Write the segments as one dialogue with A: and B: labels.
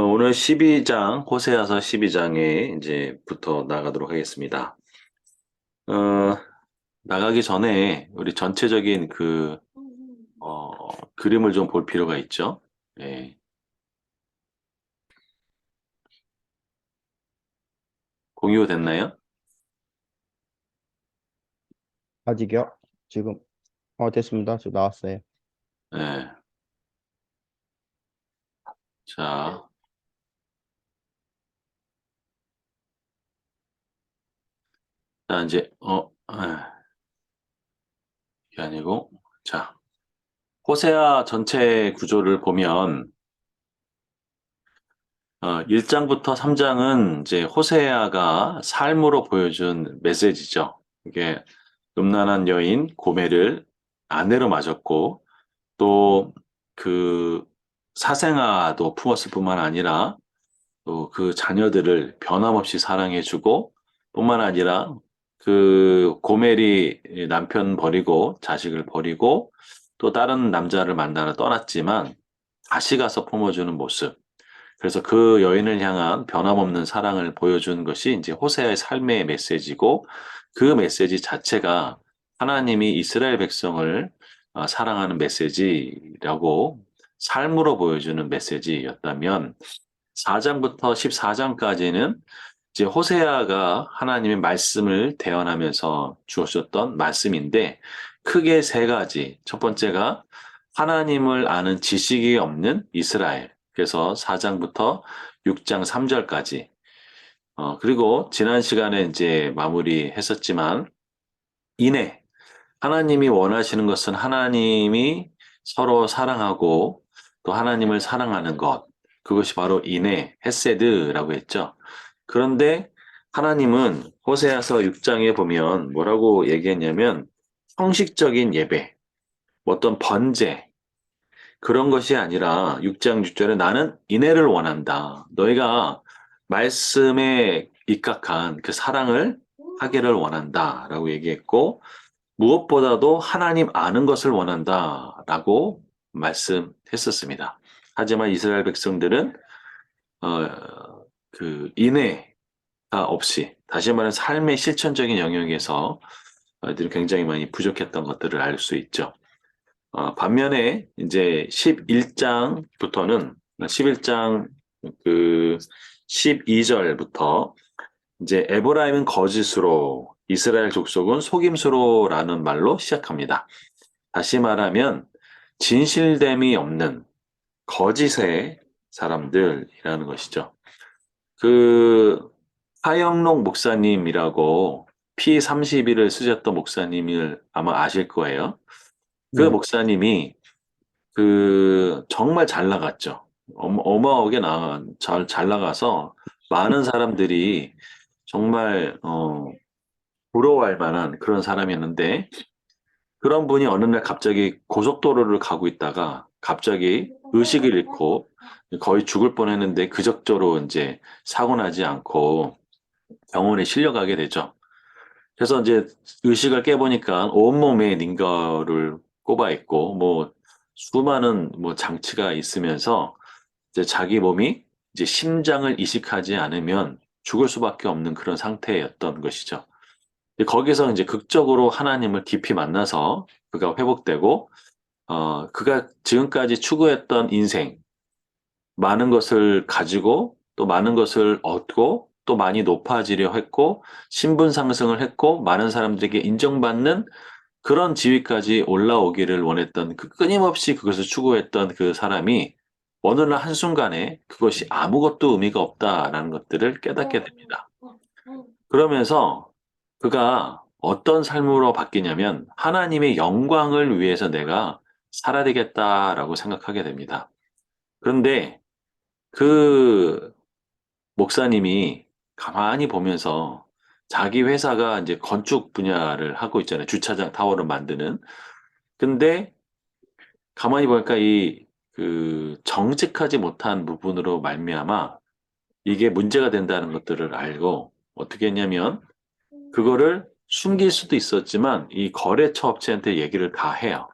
A: 오늘 12장, 호세아서 12장에 이제부터 나가도록 하겠습니다. 어, 나가기 전에 우리 전체적인 그림을 좀 볼 필요가 있죠. 예, 공유 됐나요?
B: 아직이요? 지금 됐습니다. 지금 나왔어요.
A: 예, 자, 자, 이게 아니고, 자, 호세아 전체 구조를 보면, 1장부터 3장은 이제 호세아가 삶으로 보여준 메시지죠. 이게 음란한 여인 고멜을 아내로 맞았고, 또 그 사생아도 품었을 뿐만 아니라 또 그 자녀들을 변함없이 사랑해주고 뿐만 아니라 그 고멜이 남편 버리고 자식을 버리고 또 다른 남자를 만나러 떠났지만 다시 가서 품어주는 모습. 그래서 그 여인을 향한 변함없는 사랑을 보여준 것이 이제 호세아의 삶의 메시지고 그 메시지 자체가 하나님이 이스라엘 백성을 사랑하는 메시지라고 삶으로 보여주는 메시지였다면 4장부터 14장까지는 이제 호세아가 하나님의 말씀을 대언하면서 주어졌던 말씀인데 크게 세 가지. 첫 번째가 하나님을 아는 지식이 없는 이스라엘. 그래서 4장부터 6장 3절까지. 그리고 지난 시간에 이제 마무리했었지만 인애. 하나님이 원하시는 것은 하나님이 서로 사랑하고 또 하나님을 사랑하는 것. 그것이 바로 인애, 헤세드라고 했죠. 그런데 하나님은 호세아서 6장에 보면 뭐라고 얘기했냐면 형식적인 예배, 어떤 번제, 그런 것이 아니라 6장 6절에 나는 인애를 원한다. 너희가 말씀에 입각한 그 사랑을 하기를 원한다. 라고 얘기했고, 무엇보다도 하나님 아는 것을 원한다라고 말씀했었습니다. 하지만 이스라엘 백성들은 그 인애가 없이 다시 말해 삶의 실천적인 영역에서 들이 굉장히 많이 부족했던 것들을 알 수 있죠. 반면에 이제 11장부터는 11장 그 12절부터 이제 에브라임은 거짓으로 이스라엘 족속은 속임수로라는 말로 시작합니다. 다시 말하면 진실됨이 없는 거짓의 사람들이라는 것이죠. 그 하영록 목사님이라고 P31을 쓰셨던 목사님을 아마 아실 거예요. 그
B: 네.
A: 목사님이 그 정말 잘 나갔죠. 어마어마하게 잘 나가서 많은 사람들이 정말 부러워할 만한 그런 사람이었는데 그런 분이 어느 날 갑자기 고속도로를 가고 있다가 갑자기 의식을 잃고 거의 죽을 뻔했는데 그적저로 이제 사고 나지 않고 병원에 실려가게 되죠. 그래서 이제 의식을 깨보니까 온몸에 링거를 꼽아 있고 뭐 수많은 뭐 장치가 있으면서 이제 자기 몸이 이제 심장을 이식하지 않으면 죽을 수밖에 없는 그런 상태였던 것이죠. 거기서 이제 극적으로 하나님을 깊이 만나서 그가 회복되고, 그가 지금까지 추구했던 인생, 많은 것을 가지고 또 많은 것을 얻고 또 많이 높아지려 했고, 신분 상승을 했고, 많은 사람들에게 인정받는 그런 지위까지 올라오기를 원했던 그 끊임없이 그것을 추구했던 그 사람이 어느 날 한순간에 그것이 아무것도 의미가 없다라는 것들을 깨닫게 됩니다. 그러면서 그가 어떤 삶으로 바뀌냐면 하나님의 영광을 위해서 내가 살아야 되겠다라고 생각하게 됩니다. 그런데 그 목사님이 가만히 보면서 자기 회사가 이제 건축 분야를 하고 있잖아요. 주차장 타워를 만드는. 근데 가만히 보니까 이 그 정직하지 못한 부분으로 말미암아 이게 문제가 된다는 것들을 알고 어떻게 했냐면 그거를 숨길 수도 있었지만 이 거래처 업체한테 얘기를 다 해요.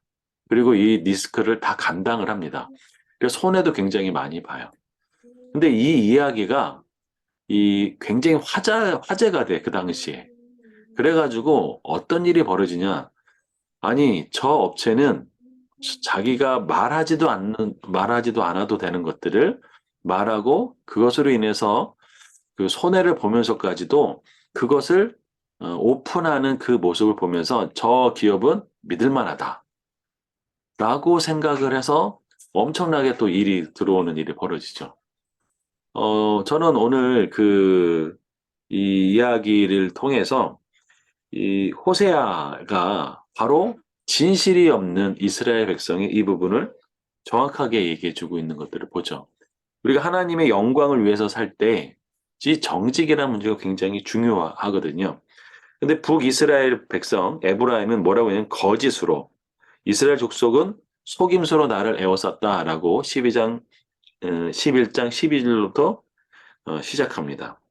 A: 그리고 이 리스크를 다 감당을 합니다. 그래서 손해도 굉장히 많이 봐요. 근데 이 이야기가 굉장히 화제가 돼, 그 당시에. 그래가지고 어떤 일이 벌어지냐. 아니, 저 업체는 자기가 말하지도 않아도 되는 것들을 말하고 그것으로 인해서 그 손해를 보면서까지도 그것을 오픈하는 그 모습을 보면서 저 기업은 믿을 만하다. 라고 생각을 해서 엄청나게 또 일이 들어오는 일이 벌어지죠. 저는 오늘 이 이야기를 통해서 이 호세아가 바로 진실이 없는 이스라엘 백성의 이 부분을 정확하게 얘기해 주고 있는 것들을 보죠. 우리가 하나님의 영광을 위해서 살 때, 이 정직이라는 문제가 굉장히 중요하거든요. 근데 북이스라엘 백성, 에브라임은 뭐라고 하냐면 거짓으로, 이스라엘 족속은 속임수로 나를 에워쌌다라고 11장 12절부터 시작합니다.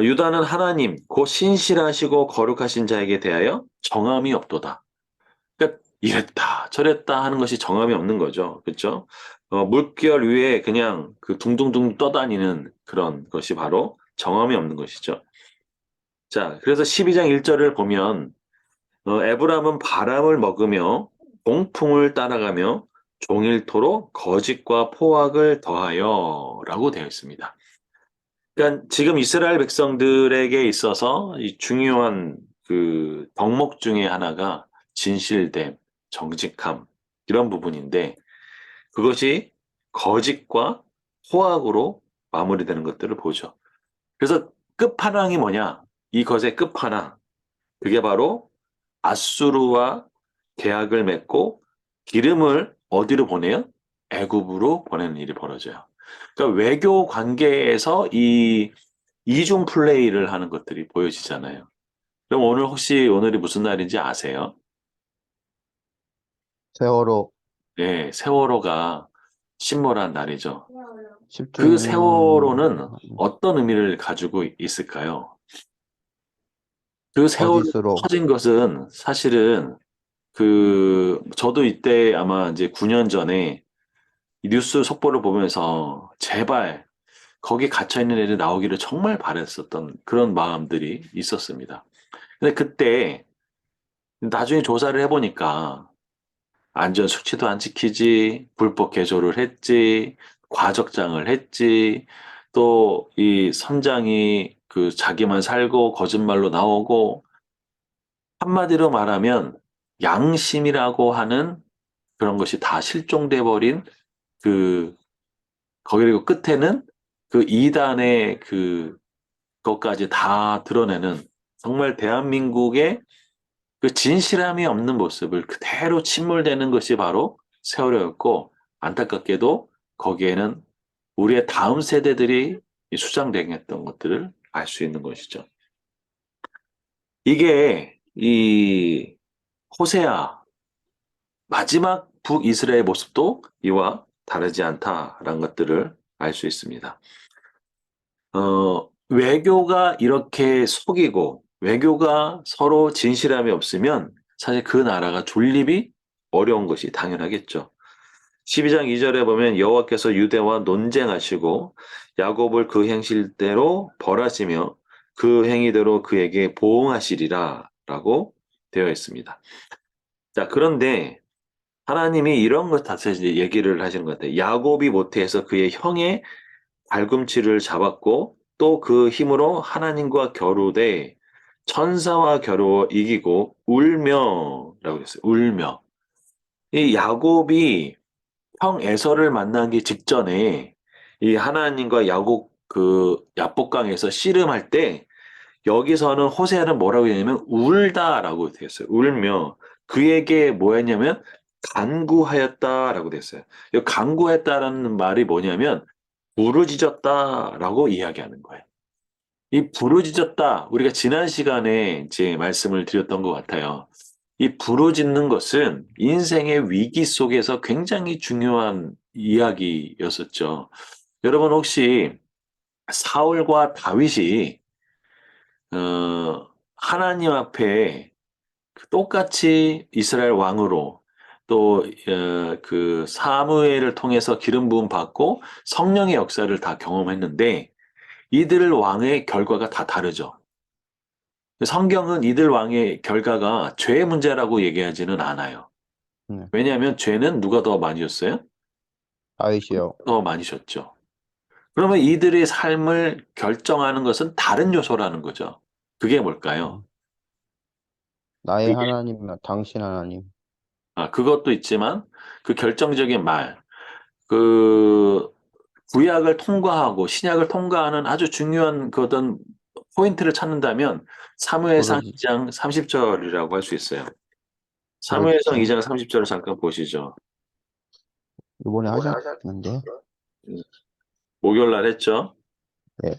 A: 유다는 하나님, 곧 신실하시고 거룩하신 자에게 대하여 정함이 없도다. 그러니까 이랬다, 저랬다 하는 것이 정함이 없는 거죠. 그렇죠? 물결 위에 그냥 그 둥둥둥 떠다니는 그런 것이 바로 정함이 없는 것이죠. 자, 그래서 12장 1절을 보면 에브람은 바람을 먹으며 동풍을 따라가며 종일토록 거짓과 포악을 더하여 라고 되어 있습니다. 그러니까 지금 이스라엘 백성들에게 있어서 이 중요한 그 덕목 중에 하나가 진실됨, 정직함 이런 부분인데 그것이 거짓과 포악으로 마무리되는 것들을 보죠. 그래서 끝판왕이 뭐냐? 이것의 끝판왕 그게 바로 아수르와 계약을 맺고 기름을 어디로 보내요? 애굽으로 보내는 일이 벌어져요. 그러니까 외교 관계에서 이 이중 플레이를 하는 것들이 보여지잖아요. 그럼 오늘 혹시 오늘이 무슨 날인지 아세요?
B: 세월호
A: 네, 세월호가 침몰한 날이죠. 그
B: 10주년
A: 세월호는 어떤 의미를 가지고 있을까요? 그 세월호
B: 거짓으로
A: 터진 것은 사실은 저도 이때 아마 이제 9년 전에 이 뉴스 속보를 보면서 제발 거기 갇혀있는 애들 나오기를 정말 바랬었던 그런 마음들이 있었습니다. 근데 그때 나중에 조사를 해보니까 안전 수치도 안 지키지, 불법 개조를 했지, 과적장을 했지, 또 이 선장이 그 자기만 살고 거짓말로 나오고 한마디로 말하면 양심이라고 하는 그런 것이 다 실종돼 버린 그 거기고 끝에는 그 이단의 그것까지 다 드러내는 정말 대한민국의 그 진실함이 없는 모습을 그대로 침몰되는 것이 바로 세월호였고 안타깝게도 거기에는 우리의 다음 세대들이 이 수장당했던 것들을 알 수 있는 것이죠. 이게 이 호세아 마지막 북이스라엘 모습도 이와 다르지 않다라는 것들을 알 수 있습니다. 외교가 이렇게 속이고 외교가 서로 진실함이 없으면 사실 그 나라가 존립이 어려운 것이 당연하겠죠. 12장 2절에 보면 여호와께서 유대와 논쟁하시고 야곱을 그 행실대로 벌하시며 그 행위대로 그에게 보응하시리라 라고 되어 있습니다. 자, 그런데 하나님이 이런 것 다시 이제 얘기를 하시는 것 같아요. 야곱이 모태에서 그의 형의 발꿈치를 잡았고 또 그 힘으로 하나님과 겨루되 천사와 겨루어 이기고 울며라고 했어요. 울며. 이 야곱이 형 에서를 만나기 직전에 이 하나님과 야곱 야복강에서 씨름할 때 여기서는 호세아는 뭐라고 했냐면 울다라고 되어 있어요. 울며 그에게 뭐 했냐면 간구하였다라고 되어 있어요. 이 간구했다라는 말이 뭐냐면 부르짖었다라고 이야기하는 거예요. 이 부르짖었다 우리가 지난 시간에 이제 말씀을 드렸던 것 같아요. 이 부르짖는 것은 인생의 위기 속에서 굉장히 중요한 이야기였었죠. 여러분 혹시 사울과 다윗이 하나님 앞에 똑같이 이스라엘 왕으로 또 그 사무엘을 통해서 기름 부음 받고 성령의 역사를 다 경험했는데 이들 왕의 결과가 다 다르죠. 성경은 이들 왕의 결과가 죄의 문제라고 얘기하지는 않아요.
B: 네.
A: 왜냐하면 죄는 누가 더 많이 졌어요?
B: 다윗이요.
A: 더 많이 졌죠. 그러면 이들의 삶을 결정하는 것은 다른 요소라는 거죠. 그게 뭘까요?
B: 음. 나의
A: 그게,
B: 하나님이나 당신 하나님.
A: 그것도 있지만 그 결정적인 말, 그 구약을 통과하고 신약을 통과하는 아주 중요한 그 어떤 포인트를 찾는다면 사무엘상
B: 부르짖,
A: 2장 30절이라고 할 수 있어요. 사무엘상
B: 부르짖음.
A: 2장 30절을 잠깐 보시죠.
B: 이번에 하셨는데.
A: 음, 목요일 날 했죠.
B: 네.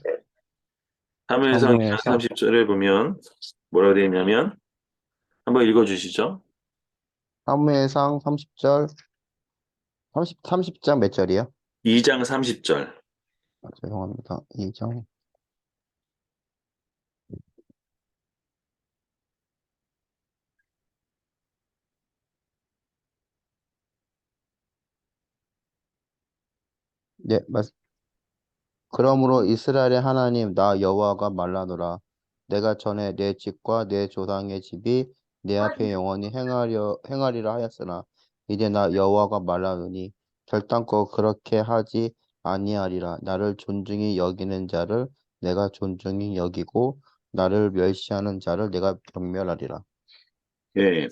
A: 사무엘상 2장
B: 사무엘상
A: 30절에 보면 뭐라고 되어 있냐면 한번 읽어주시죠.
B: 사무엘상 30절 30장 몇 절이요?
A: 2장 30절.
B: 아, 죄송합니다. 2장. 네, 그러므로 이스라엘의 하나님 나 여호와가 말라노라. 내가 전에 내 집과 내 조상의 집이 내 앞에 영원히 행하리라 하였으나 이제 나 여호와가 말라노니 결단코 그렇게 하지 아니하리라. 나를 존중히 여기는 자를 내가 존중히 여기고 나를 멸시하는 자를 내가 경멸하리라.
A: 예.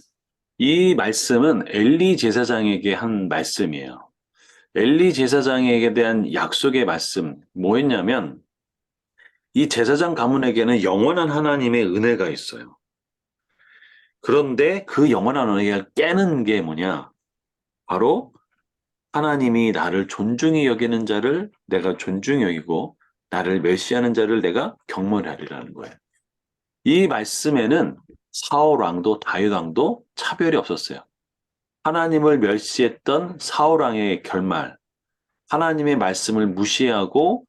A: 이 말씀은 엘리 제사장에게 한 말씀이에요. 엘리 제사장에게 대한 약속의 말씀, 뭐였냐면, 이 제사장 가문에게는 영원한 하나님의 은혜가 있어요. 그런데 그 영원한 은혜를 깨는 게 뭐냐? 바로 하나님이 나를 존중히 여기는 자를 내가 존중히 여기고, 나를 멸시하는 자를 내가 경멸하리라는 거예요. 이 말씀에는 사울 왕도 다윗 왕도 차별이 없었어요. 하나님을 멸시했던 사울 왕의 결말, 하나님의 말씀을 무시하고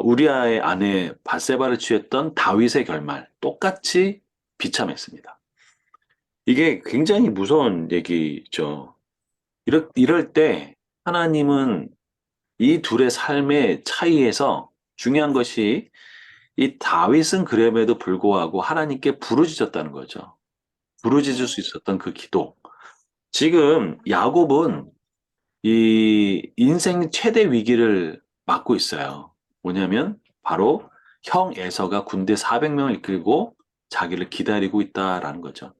A: 우리아의 아내 바세바를 취했던 다윗의 결말 똑같이 비참했습니다. 이게 굉장히 무서운 얘기죠. 이럴 때 하나님은 이 둘의 삶의 차이에서 중요한 것이 이 다윗은 그럼에도 불구하고 하나님께 부르짖었다는 거죠. 부르짖을 수 있었던 그 기도. 지금 야곱은 이 인생 최대 위기를 맞고 있어요. 뭐냐면 바로 형 에서가 군대 400명을 이끌고 자기를 기다리고 있다라는 거죠.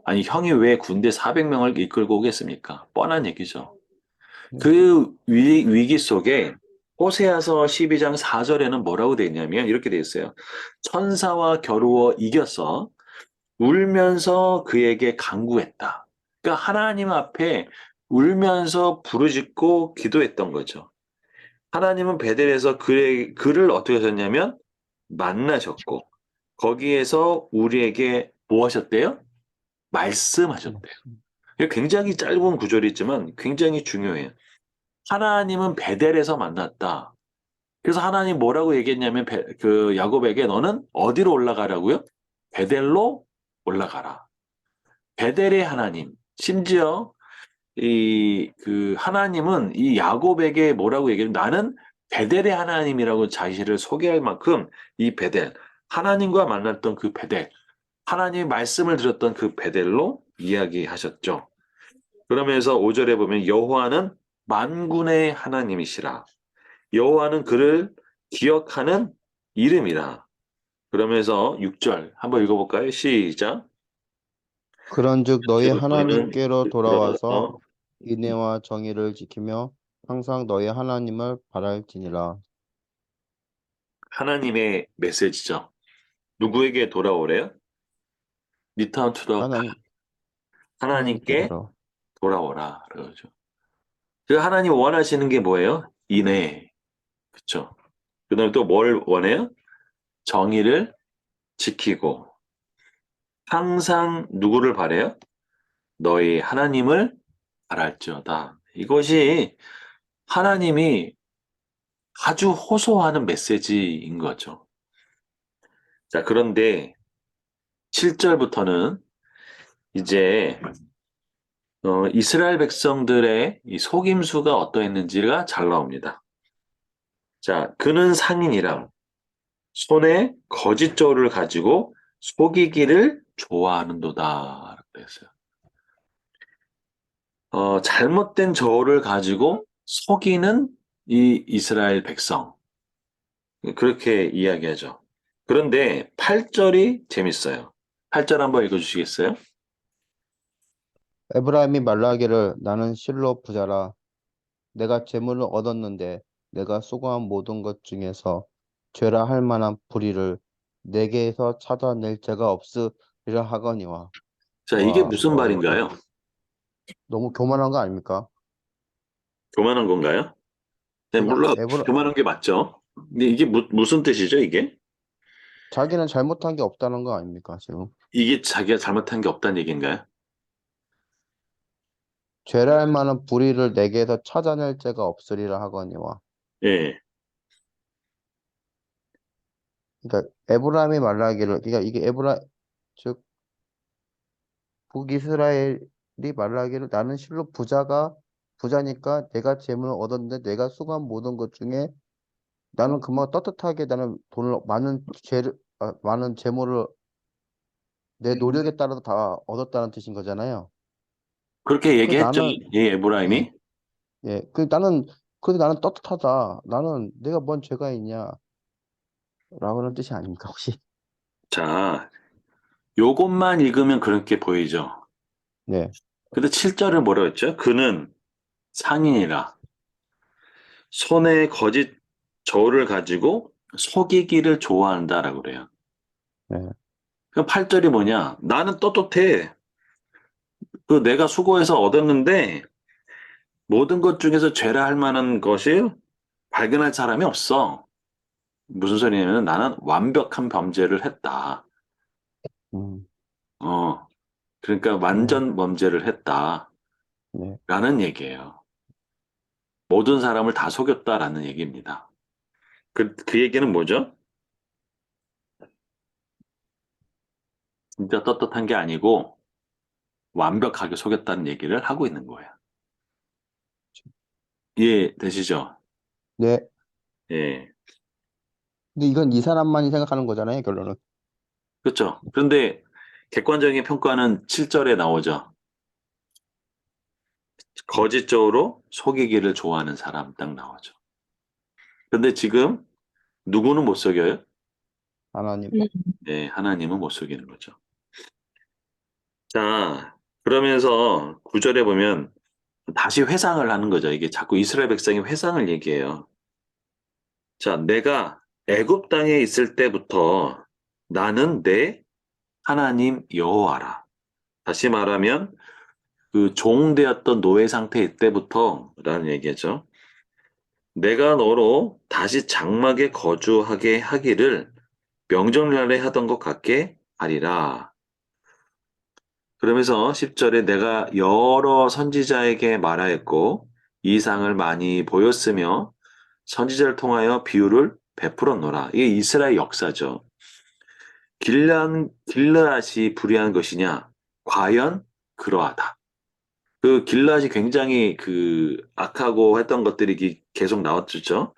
A: 아니 형이 왜 군대 400명을 이끌고 오겠습니까? 뻔한 얘기죠.
B: 네.
A: 그 위기 속에 호세아서 12장 4절에는 뭐라고 돼 있냐면 이렇게 돼 있어요. 천사와 겨루어 이겨서 울면서 그에게 간구했다. 그러니까 하나님 앞에 울면서 부르짖고 기도했던 거죠. 하나님은 베델에서 그를 어떻게 하셨냐면 만나셨고 거기에서 우리에게 뭐 하셨대요? 말씀하셨대요.
B: 말씀.
A: 이게 굉장히 짧은 구절이지만 굉장히 중요해요. 하나님은 베델에서 만났다. 그래서 하나님 뭐라고 얘기했냐면 그 야곱에게 너는 어디로 올라가라고요? 베델로 올라가라. 베델의 하나님, 심지어 그 하나님은 이 야곱에게 뭐라고 얘기해요? 나는 베델의 하나님이라고 자신을 소개할 만큼 이 베델, 하나님과 만났던 그 베델, 하나님의 말씀을 들었던 그 베델로 이야기하셨죠. 그러면서 5절에 보면 여호와는 만군의 하나님이시라. 여호와는 그를 기억하는 이름이라. 그러면서 6절 한번 읽어볼까요? 시작.
B: 그런즉 너희
A: 부터는
B: 하나님께로 돌아와서
A: 돌아와서
B: 인애와 정의를 지키며 항상 너희 하나님을 바랄지니라.
A: 하나님의 메시지죠. 누구에게 돌아오래요? Return to the God.
B: 하나님, 하나님께
A: 하나님께
B: 돌아와.
A: 돌아오라. 그러죠. 그 하나님 원하시는 게 뭐예요? 인애. 그쵸? 그 다음에 또 뭘 원해요? 정의를 지키고. 항상 누구를 바래요? 너희 하나님을 바랄지어다. 이것이 하나님이 아주 호소하는 메시지인 거죠. 자, 그런데 7절부터는 이제 이스라엘 백성들의 이 속임수가 어떠했는지가 잘 나옵니다. 자, 그는 상인이라 손에 거짓 저울을 가지고 속이기를 좋아하는도다. 라고 했어요. 잘못된 저울을 가지고 속이는 이 이스라엘 백성. 그렇게 이야기하죠. 그런데 8절이 재밌어요. 8절 한번 읽어주시겠어요?
B: 에브라임이 말라기를 나는 실로 부자라. 내가 재물을 얻었는데 내가 수고한 모든 것 중에서 죄라 할 만한 불의를 내게에서 찾아낼 자가 없으리라 하거니와.
A: 자, 이게
B: 와,
A: 무슨 말인가요?
B: 너무 교만한 거 아닙니까?
A: 교만한 건가요? 네,
B: 그러니까
A: 물론 교만한 게 맞죠. 근데 이게 무슨 뜻이죠, 이게?
B: 자기는 잘못한 게 없다는 거 아닙니까, 지금?
A: 이게 자기가 잘못한 게 없다는 얘기인가요?
B: 죄라 할 만한 불의를 내게에서 찾아낼 자가 없으리라 하거니와.
A: 예.
B: 그러니까 에브라임이 말하기를, 그러니까 이게 즉 북이스라엘이 말하기를 나는 실로 부자니까 내가 재물을 얻었는데 내가 수고한 모든 것 중에 나는 그만 떳떳하게 나는 돈을 많은 재물을 내 노력에 따라서 다 얻었다는 뜻인 거잖아요.
A: 그렇게
B: 그
A: 얘기했죠,
B: 나는
A: 이
B: 예,
A: 에브라임이.
B: 나는 떳떳하다. 나는 내가 뭔 죄가 있냐라고 하는 뜻이 아닙니까, 혹시?
A: 자, 요것만 읽으면 그렇게 보이죠.
B: 네.
A: 근데 7절을 뭐라고 했죠? 그는 상인이라 손에 거짓 저울을 가지고 속이기를 좋아한다라고 그래요.
B: 네.
A: 그럼 8절이 뭐냐? 나는 떳떳해. 그 내가 수고해서 얻었는데 모든 것 중에서 죄라 할 만한 것이 발견할 사람이 없어. 무슨 소리냐면 나는 완벽한 범죄를 했다.
B: 음,
A: 어, 그러니까
B: 네.
A: 완전 범죄를 했다라는
B: 네.
A: 얘기예요. 모든 사람을 다 속였다라는 얘기입니다. 그 얘기는 뭐죠? 진짜 떳떳한 게 아니고 완벽하게 속였다는 얘기를 하고 있는 거예요. 이해되시죠?
B: 네.
A: 예.
B: 근데 이건 이 사람만이 생각하는 거잖아요, 결론은.
A: 그렇죠. 그런데 객관적인 평가는 7절에 나오죠. 거짓적으로 속이기를 좋아하는 사람 딱 나오죠. 근데 지금 누구는 못 속여요?
B: 하나님.
A: 네, 하나님은 못 속이는 거죠. 자, 그러면서 9절에 보면 다시 회상을 하는 거죠. 이게 자꾸 이스라엘 백성이 회상을 얘기해요. 자, 내가 애굽 땅에 있을 때부터 나는 내 하나님 여호와라. 다시 말하면 그 종되었던 노예 상태일 때부터라는 얘기죠. 내가 너로 다시 장막에 거주하게 하기를 명령날에 하던 것 같게 하리라. 그러면서 10절에 내가 여러 선지자에게 말하였고 이상을 많이 보였으며 선지자를 통하여 비유를 베풀었노라. 이게 이스라엘 역사죠. 길르앗이 불의한 것이냐? 과연 그러하다. 그 길르앗이 굉장히 그 악하고 했던 것들이 계속 나왔죠.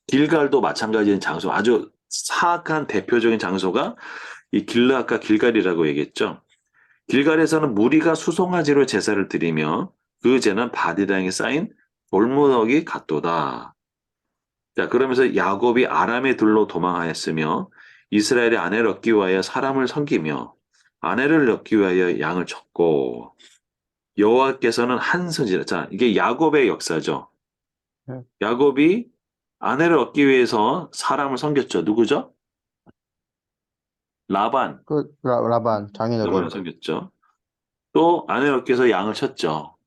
A: 길갈도 마찬가지인 장소, 아주 사악한 대표적인 장소가 이 길르앗과 길갈이라고 얘기했죠. 길갈에서는 무리가 수송아지로 제사를 드리며 그 제는 바디당에 쌓인 돌무더기 같도다. 자, 그러면서 야곱이 아람에 둘로 도망하였으며 이스라엘의 아내를 얻기 위하여 사람을 섬기며 아내를 얻기 위하여 양을 쳤고 여호와께서는 한 선지자. 자, 이게 야곱의 역사죠.
B: 네.
A: 야곱이 아내를 얻기 위해서 사람을 섬겼죠. 누구죠? 라반.
B: 라반, 장인어른.
A: 라반을 섬겼죠. 또 아내를 얻기 위해서 양을 쳤죠.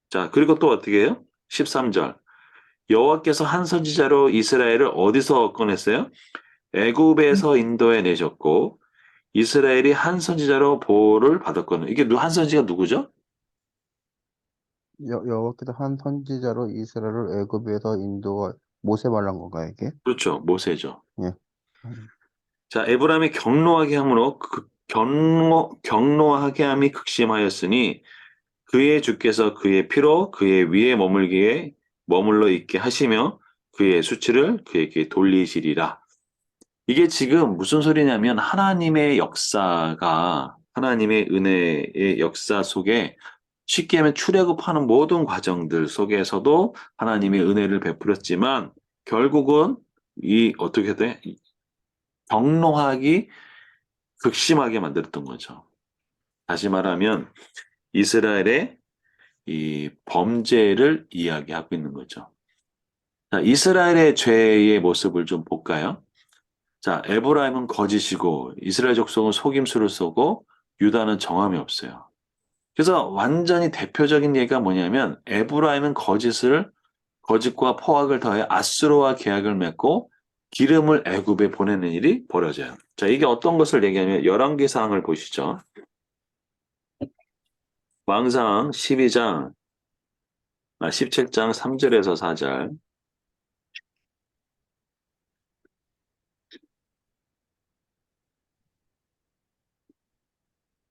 A: 자, 그리고 또 어떻게 해요? 13절. 여호와께서 한 선지자로 이스라엘을 어디서 꺼냈어요? 애굽에서 인도해 내셨고 이스라엘이 한 선지자로 보호를 받았거든요. 이게 한 선지가 누구죠?
B: 여호와께서 한 선지자로 이스라엘을 애굽에서 인도가 모세 말한 건가요, 이게?
A: 그렇죠. 모세죠.
B: 예. 음,
A: 자, 에브라임이 경노하게 함으로 경노하게 함이 극심하였으니 그의 주께서 그의 피로 그의 위에 머물러 있게 하시며 그의 수치를 그에게 돌리시리라. 이게 지금 무슨 소리냐면 하나님의 역사가 하나님의 은혜의 역사 속에 쉽게 하면 출애굽하는 모든 과정들 속에서도 하나님의 은혜를 베풀었지만 결국은 이 어떻게 돼? 경노하기 극심하게 만들었던 거죠. 다시 말하면 이스라엘의 이 범죄를 이야기하고 있는 거죠. 자, 이스라엘의 죄의 모습을 좀 볼까요? 자, 에브라임은 거짓이고 이스라엘 족속은 속임수를 쏘고 유다는 정함이 없어요. 그래서 완전히 대표적인 예가 뭐냐면 에브라임은 거짓과 포악을 더해 아수르와 계약을 맺고 기름을 애굽에 보내는 일이 벌어져요. 자, 이게 어떤 것을 얘기하면 열왕기상을 보시죠. 왕상 12장 17장 3절에서 4절.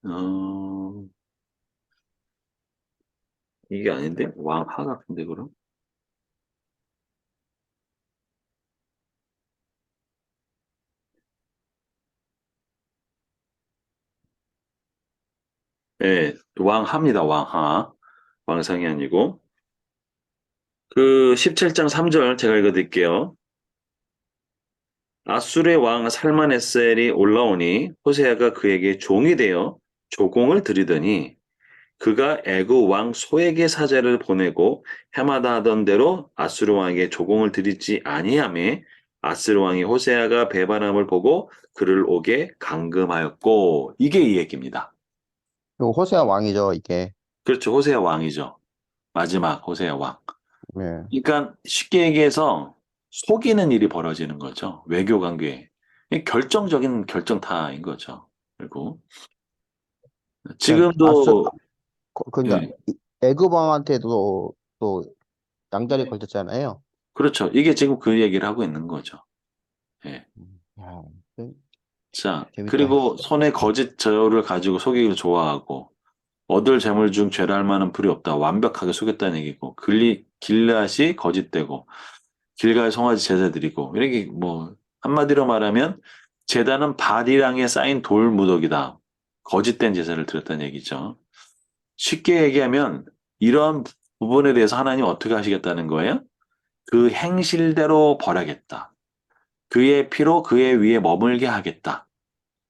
A: 어, 이게 아닌데? 왕하 같은데, 그럼? 네, 왕하입니다, 왕하. 왕상이 아니고. 그 17장 3절 제가 읽어드릴게요. 아술의 왕 살만에셀이 올라오니 호세아가 그에게 종이 되어 조공을 드리더니 그가 애굽 왕 소에게 사자를 보내고 해마다 하던 대로 아수르 왕에게 조공을 드리지 아니하매 아수르 왕이 호세아가 배반함을 보고 그를 오게 감금하였고 이게 이 얘기입니다.
B: 그리고 호세아 왕이죠, 이게.
A: 그렇죠. 호세아 왕이죠. 마지막 호세아 왕.
B: 예.
A: 그러니까 쉽게 얘기해서 속이는 일이 벌어지는 거죠. 외교 관계. 결정적인 결정타인 거죠. 그리고
B: 그러니까
A: 지금도
B: 그러니까
A: 예,
B: 애굽 왕한테도 또 양다리 걸쳤잖아요.
A: 그렇죠. 이게 지금 그 얘기를 하고 있는 거죠. 예.
B: 야,
A: 자,
B: 재밌다.
A: 그리고 손에 거짓 저를 가지고 속이기를 좋아하고 얻을 재물 중 죄랄 만한 불이 없다. 완벽하게 속였다는 얘기고 길앗이 거짓되고 길갈 송아지 제사 드리고 이렇게 뭐 한마디로 말하면 제단은 바디랑에 쌓인 돌 무더기다. 거짓된 제사를 드렸다는 얘기죠. 쉽게 얘기하면 이런 부분에 대해서 하나님 어떻게 하시겠다는 거예요? 그 행실대로 벌하겠다. 그의 피로 그의 위에 머물게 하겠다.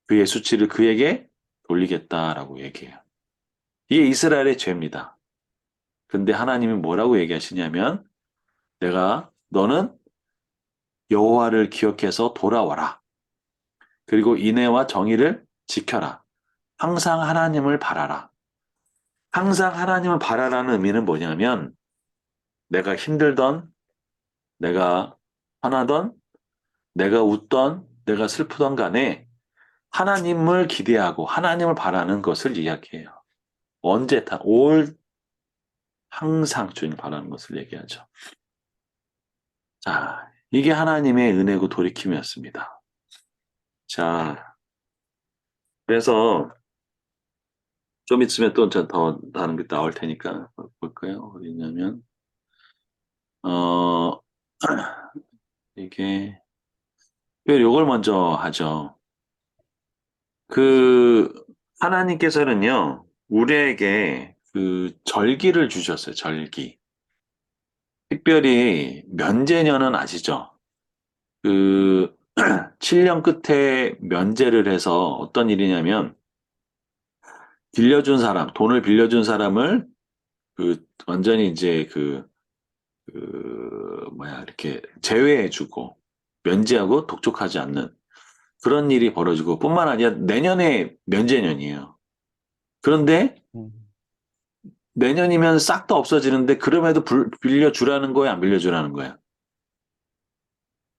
A: 그의 수치를 그에게 돌리겠다라고 얘기해요. 이게 이스라엘의 죄입니다. 근데 하나님이 뭐라고 얘기하시냐면 너는 여호와를 기억해서 돌아와라. 그리고 인애와 정의를 지켜라. 항상 하나님을 바라라. 항상 하나님을 바라라는 의미는 뭐냐면 내가 힘들던, 내가 화나던, 내가 웃던, 내가 슬프던 간에 하나님을 기대하고 하나님을 바라는 것을 이야기해요. 언제 항상 주님을 바라는 것을 얘기하죠. 자, 이게 하나님의 은혜고 돌이킴이었습니다. 자, 그래서 좀 있으면 또 더 다른 게 나올 테니까 볼까요? 어디 있냐면, 어, 이게, 요걸 먼저 하죠. 그, 하나님께서는요, 우리에게 그 절기를 주셨어요, 절기. 특별히 면제년은 아시죠? 그, 7년 끝에 면제를 해서 어떤 일이냐면, 돈을 빌려준 사람을 완전히 이제 이렇게 제외해주고, 면제하고 독촉하지 않는 그런 일이 벌어지고, 뿐만 아니라 내년에 면제년이에요. 그런데
B: 음.
A: 내년이면 싹 다 없어지는데, 그럼에도 빌려주라는 거야, 안 빌려주라는 거야?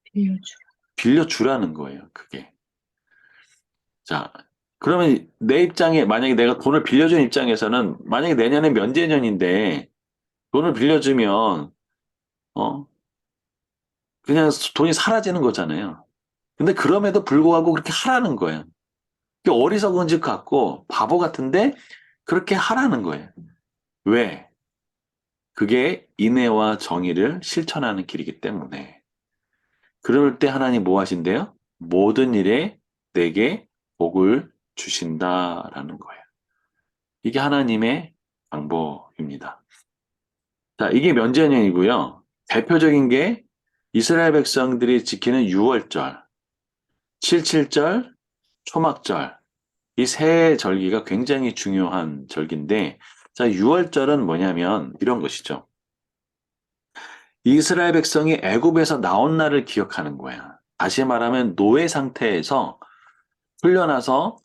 C: 빌려줘.
A: 빌려주라는 거예요, 그게. 자, 그러면 내 입장에, 만약에 내가 돈을 빌려준 입장에서는, 만약에 내년에 면제년인데, 돈을 빌려주면, 어, 그냥 돈이 사라지는 거잖아요. 근데 그럼에도 불구하고 그렇게 하라는 거예요. 어리석은 짓 같고 바보 같은데 그렇게 하라는 거예요. 왜? 그게 인애와 정의를 실천하는 길이기 때문에. 그럴 때 하나님 뭐 하신대요? 모든 일에 내게 복을 주신다라는 거예요. 이게 하나님의 방법입니다. 자, 이게 면제년이고요. 대표적인 게 이스라엘 백성들이 지키는 유월절, 칠칠절, 초막절. 이 세 절기가 굉장히 중요한 절기인데, 자, 유월절은 뭐냐면 이런 것이죠. 이스라엘 백성이 애굽에서 나온 날을 기억하는 거야. 다시 말하면 노예 상태에서 풀려나서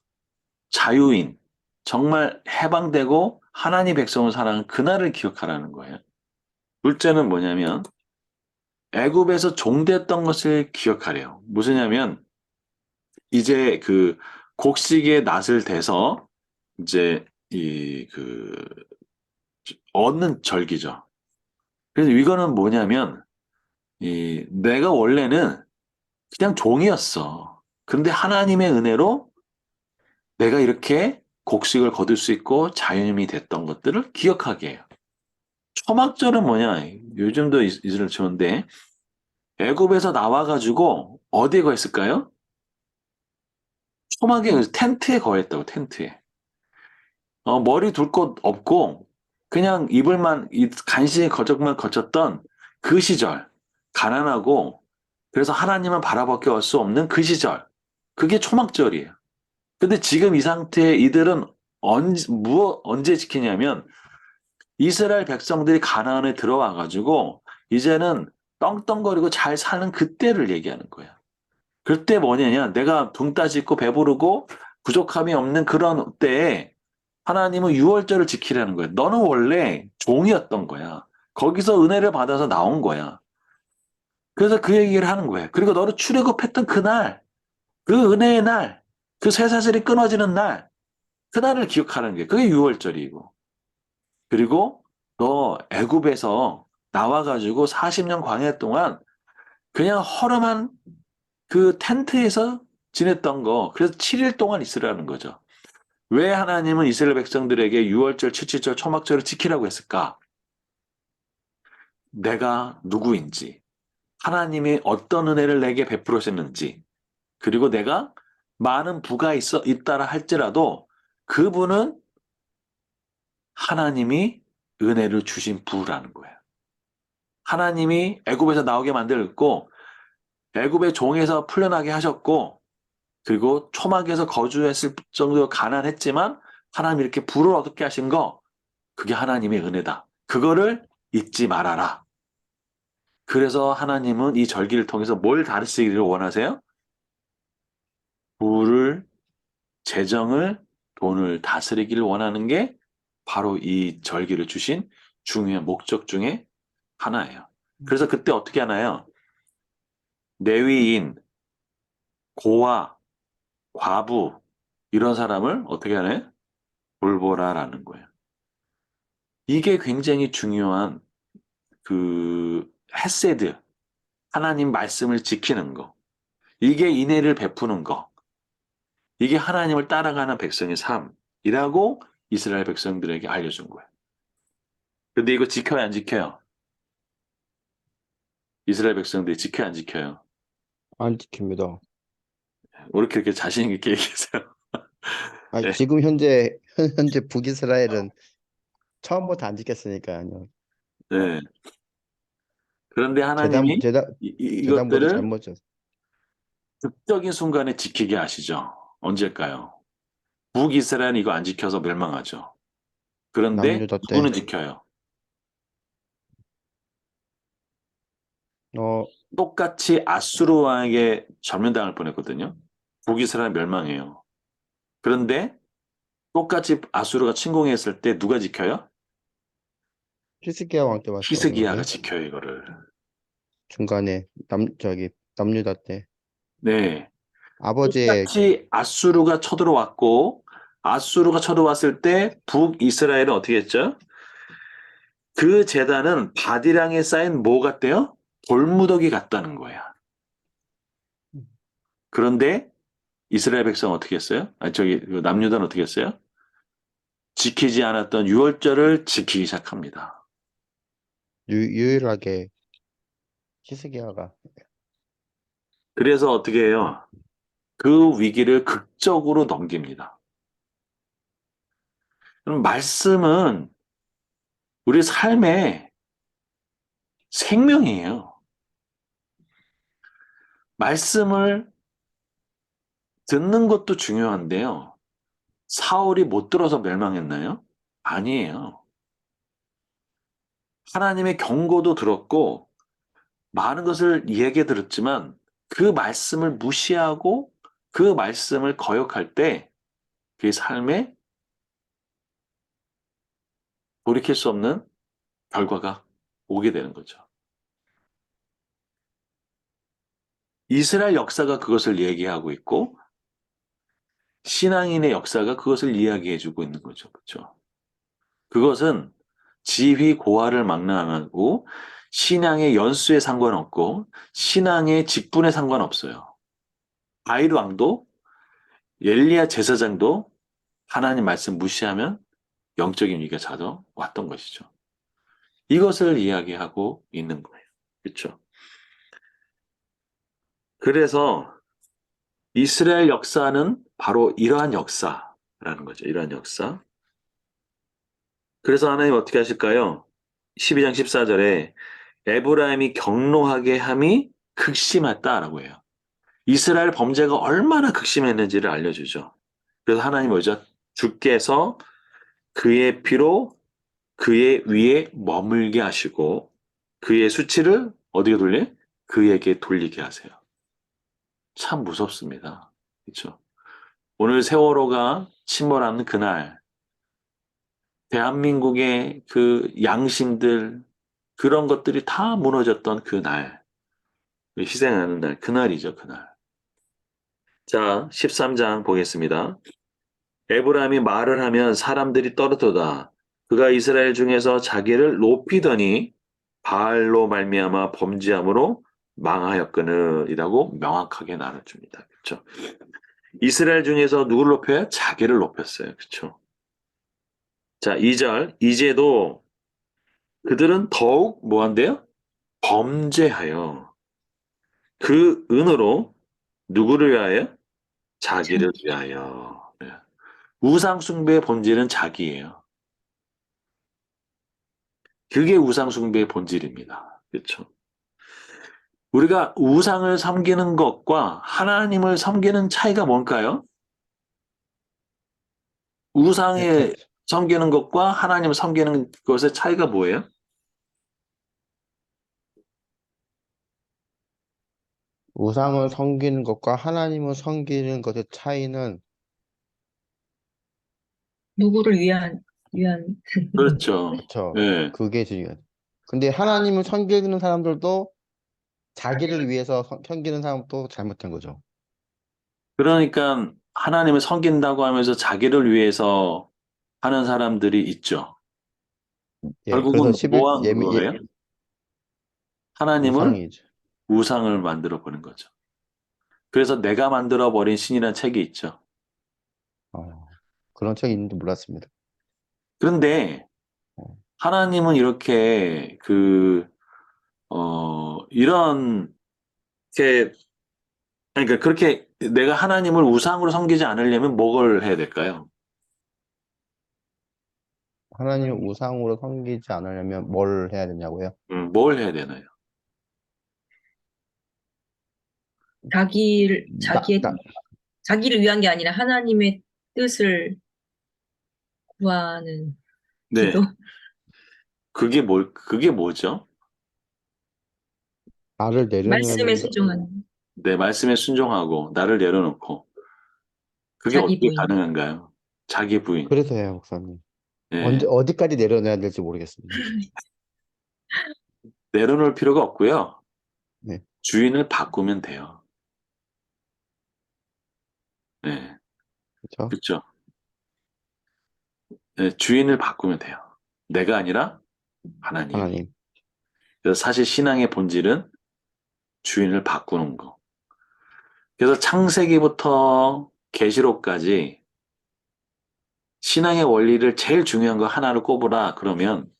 A: 자유인, 정말 해방되고 하나님 백성을 사랑하는 그날을 기억하라는 거예요. 둘째는 뭐냐면 애굽에서 종됐던 것을 기억하래요. 무슨냐면 이제 그 곡식의 낫을 대서 이제 이 얻는 절기죠. 그래서 이거는 뭐냐면 이 내가 원래는 그냥 종이었어. 그런데 하나님의 은혜로 내가 이렇게 곡식을 거둘 수 있고 자유인이 됐던 것들을 기억하게 해요. 초막절은 뭐냐? 요즘도 이스라엘 치는데 애굽에서 나와가지고 어디에 거했을까요? 초막에 텐트에 거했다고 텐트에. 머리 둘 곳 없고 그냥 이불만 간신히 거적만 거쳤던 그 시절 가난하고 그래서 하나님은 바라밖에 할 수 없는 그 시절 그게 초막절이에요. 근데 지금 이 상태에 이들은 언제 지키냐면 이스라엘 백성들이 가나안에 들어와 가지고 이제는 떵떵거리고 잘 사는 그때를 얘기하는 거야. 그때 뭐냐냐 내가 붕 따짓고 배부르고 부족함이 없는 그런 때에 하나님은 유월절을 지키라는 거야. 너는 원래 종이었던 거야. 거기서 은혜를 받아서 나온 거야. 그래서 그 얘기를 하는 거예요. 그리고 너를 출애굽했던 그날, 그 은혜의 날, 그 쇠사슬이 끊어지는 날, 그날을 기억하는 게 그게 유월절이고. 그리고 너 애굽에서 나와가지고 40년 광야 동안 그냥 허름한 그 텐트에서 지냈던 거. 그래서 7일 동안 있으라는 거죠. 왜 하나님은 이스라엘 백성들에게 유월절, 칠칠절, 초막절을 지키라고 했을까? 내가 누구인지, 하나님이 어떤 은혜를 내게 베풀으셨는지, 그리고 내가 많은 부가 있다라 할지라도 그분은 하나님이 은혜를 주신 부라는 거예요. 하나님이 애굽에서 나오게 만들었고, 애굽의 종에서 풀려나게 하셨고, 그리고 초막에서 거주했을 정도로 가난했지만 하나님이 이렇게 부를 얻게 하신 거, 그게 하나님의 은혜다. 그거를 잊지 말아라. 그래서 하나님은 이 절기를 통해서 뭘 가르치기를 원하세요? 부를, 재정을, 돈을 다스리기를 원하는 게 바로 이 절기를 주신 중요한 목적 중에 하나예요. 그래서 그때 어떻게 하나요? 레위인, 고아, 과부 이런 사람을 어떻게 하나요? 돌보라라는 거예요. 이게 굉장히 중요한 그 헤세드, 하나님 말씀을 지키는 거. 이게 인애를 베푸는 거. 이게 하나님을 따라가는 백성의 삶이라고 이스라엘 백성들에게 알려준 거예요. 근데 이거 지켜야 안 지켜요? 이스라엘 백성들이 지켜야 안 지켜요?
B: 안 지킵니다.
A: 왜 이렇게 자신 있게 얘기하세요?
B: 아,
A: 네,
B: 지금 현재 북이스라엘은 처음부터 안 지켰으니까요.
A: 네. 그런데
B: 재단,
A: 하나님이
B: 재단, 재단부터
A: 이것들을
B: 잘못 졌어.
A: 극적인 순간에 지키게 하시죠. 언제일까요? 북이스라엘은 이거 안 지켜서 멸망하죠. 그런데
B: 남유다 때.
A: 누구는 지켜요?
B: 어,
A: 똑같이 아수르 왕에게 전면당할 뻔했거든요. 북이스라엘 멸망해요. 그런데 똑같이 아수르가 침공했을 때 누가 지켜요?
B: 히스기야 왕 때 왔지
A: 히스기야가
B: 않았나요?
A: 지켜요, 이거를.
B: 중간에 남유다 때
A: 네.
B: 아버지의
A: 똑같이 아수르가 쳐들어왔고, 아수르가 쳐들어왔을 때 북이스라엘은 어떻게 했죠? 그 재단은 바디랑에 쌓인 뭐 같대요? 돌무더기 같다는 거야. 그런데 이스라엘 백성 어떻게 했어요? 아니, 저기, 그 남유다는 어떻게 했어요? 지키지 않았던 유월절을 지키기 시작합니다.
B: 유일하게 히스기야가
A: 그래서 어떻게 해요? 그 위기를 극적으로 넘깁니다. 그럼 말씀은 우리 삶의 생명이에요. 말씀을 듣는 것도 중요한데요. 사울이 못 들어서 멸망했나요? 아니에요. 하나님의 경고도 들었고 많은 것을 얘기 들었지만 그 말씀을 무시하고 그 말씀을 거역할 때 그의 삶에 돌이킬 수 없는 결과가 오게 되는 거죠. 이스라엘 역사가 그것을 얘기하고 있고 신앙인의 역사가 그것을 이야기해주고 있는 거죠. 그렇죠? 그것은 지휘 고하를 망라하고 신앙의 연수에 상관없고 신앙의 직분에 상관없어요. 다윗 왕도 엘리야 제사장도 하나님 말씀 무시하면 영적인 위기가 찾아왔던 것이죠. 이것을 이야기하고 있는 거예요. 그렇죠? 그래서 이스라엘 역사는 바로 이러한 역사라는 거죠. 이러한 역사. 그래서 하나님 어떻게 하실까요? 12장 14절에 에브라임이 경노하게 함이 극심했다라고 해요. 이스라엘 범죄가 얼마나 극심했는지를 알려주죠. 그래서 하나님 뭐죠? 주께서 그의 피로 그의 위에 머물게 하시고 그의 수치를 어디에 돌려? 그에게 돌리게 하세요. 참 무섭습니다. 그렇죠? 오늘 세월호가 침몰하는 그날 대한민국의 그 양심들 그런 것들이 다 무너졌던 그날 희생하는 날 그날이죠. 그날. 자 13장 보겠습니다. 에브라임이 말을 하면 사람들이 떨어도다. 그가 이스라엘 중에서 자기를 높이더니 바알로 말미암아 범죄함으로 망하였거늘이라고 명확하게 나눠줍니다. 그렇죠? 이스라엘 중에서 누구를 높여요? 자기를 높였어요. 그렇죠? 자, 2절. 이제도 그들은 더욱 뭐한대요? 범죄하여 그 은으로 누구를 위하여? 자기를
C: 자기.
A: 위하여. 네. 우상 숭배의 본질은 자기예요. 그게 우상 숭배의 본질입니다. 그렇죠? 우리가 우상을 섬기는 것과 하나님을 섬기는 차이가 뭘까요? 우상에 섬기는 것과 하나님을 섬기는 것의 차이가 뭐예요?
B: 우상을 섬기는 것과 하나님을 섬기는 것의 차이는
C: 누구를 위한
A: 그렇죠.
B: 그쵸.
A: 예.
B: 그게 중요하죠. 근데 하나님을 섬기는 사람들도 자기를 위해서 섬기는 사람도 잘못된 거죠.
A: 그러니까 하나님을 섬긴다고 하면서 자기를 위해서 하는 사람들이 있죠.
B: 예, 그래서
A: 결국은
B: 11
A: 뭐 한 거예요? 하나님을
B: 우상이죠.
A: 우상을 만들어 버린 거죠. 그래서 내가 만들어 버린 신이라는 책이 있죠.
B: 그런 책이 있는지 몰랐습니다.
A: 그런데
B: 어,
A: 하나님은 이렇게 이런 게 그러니까 그렇게 내가 하나님을 우상으로 섬기지 않으려면 뭘 해야 될까요?
B: 하나님을 우상으로 섬기지 않으려면 뭘 해야 되냐고요?
A: 뭘 해야 되나요?
C: 자기를
B: 나,
C: 자기의
B: 나,
C: 자기를 위한 게 아니라 하나님의 뜻을 구하는
A: 네.
C: 기도.
A: 그게 뭐죠?
B: 나를
C: 말씀에
B: 내려놓는,
C: 순종하는
A: 내 말씀에 순종하고 나를 내려놓고 그게
C: 자기
A: 어떻게
C: 부인.
A: 가능한가요? 자기 부인.
B: 그래서 해요, 목사님.
A: 예.
B: 어디까지 내려놔야 될지 모르겠습니다.
A: 내려놓을 필요가 없고요.
B: 네,
A: 주인을 바꾸면 돼요. 네.
B: 그렇죠?
A: 그렇죠? 네, 주인을 바꾸면 돼요. 내가 아니라 하나님.
B: 하나님.
A: 그래서 사실 신앙의 본질은 주인을 바꾸는 거. 그래서 창세기부터 계시록까지 신앙의 원리를 제일 중요한 거 하나를 꼽으라 그러면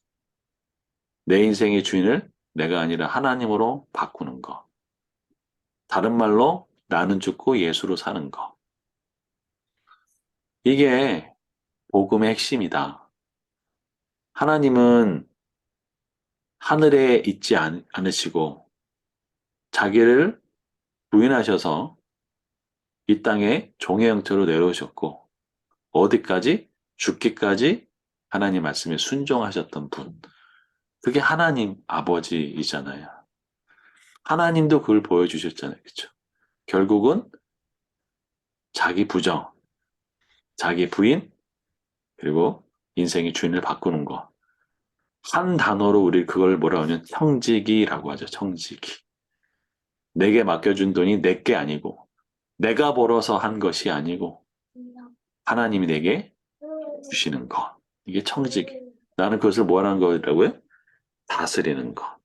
A: 내 인생의 주인을 내가 아니라 하나님으로 바꾸는 거. 다른 말로 나는 죽고 예수로 사는 거. 이게 복음의 핵심이다. 하나님은 하늘에 있지 않으시고 자기를 부인하셔서 이 땅에 종의 형태로 내려오셨고 어디까지? 죽기까지 하나님 말씀에 순종하셨던 분. 그게 하나님 아버지이잖아요. 하나님도 그걸 보여주셨잖아요. 그렇죠? 결국은 자기 부정, 자기 부인, 그리고 인생의 주인을 바꾸는 거. 한 단어로 우리 그걸 뭐라 하냐면 청지기라고 하죠. 청지기. 내게 맡겨준 돈이 내게 아니고 내가 벌어서 한 것이 아니고 하나님이 내게 주시는 거. 이게 청지기. 나는 그것을 뭐라는 거라고요? 다스리는 거.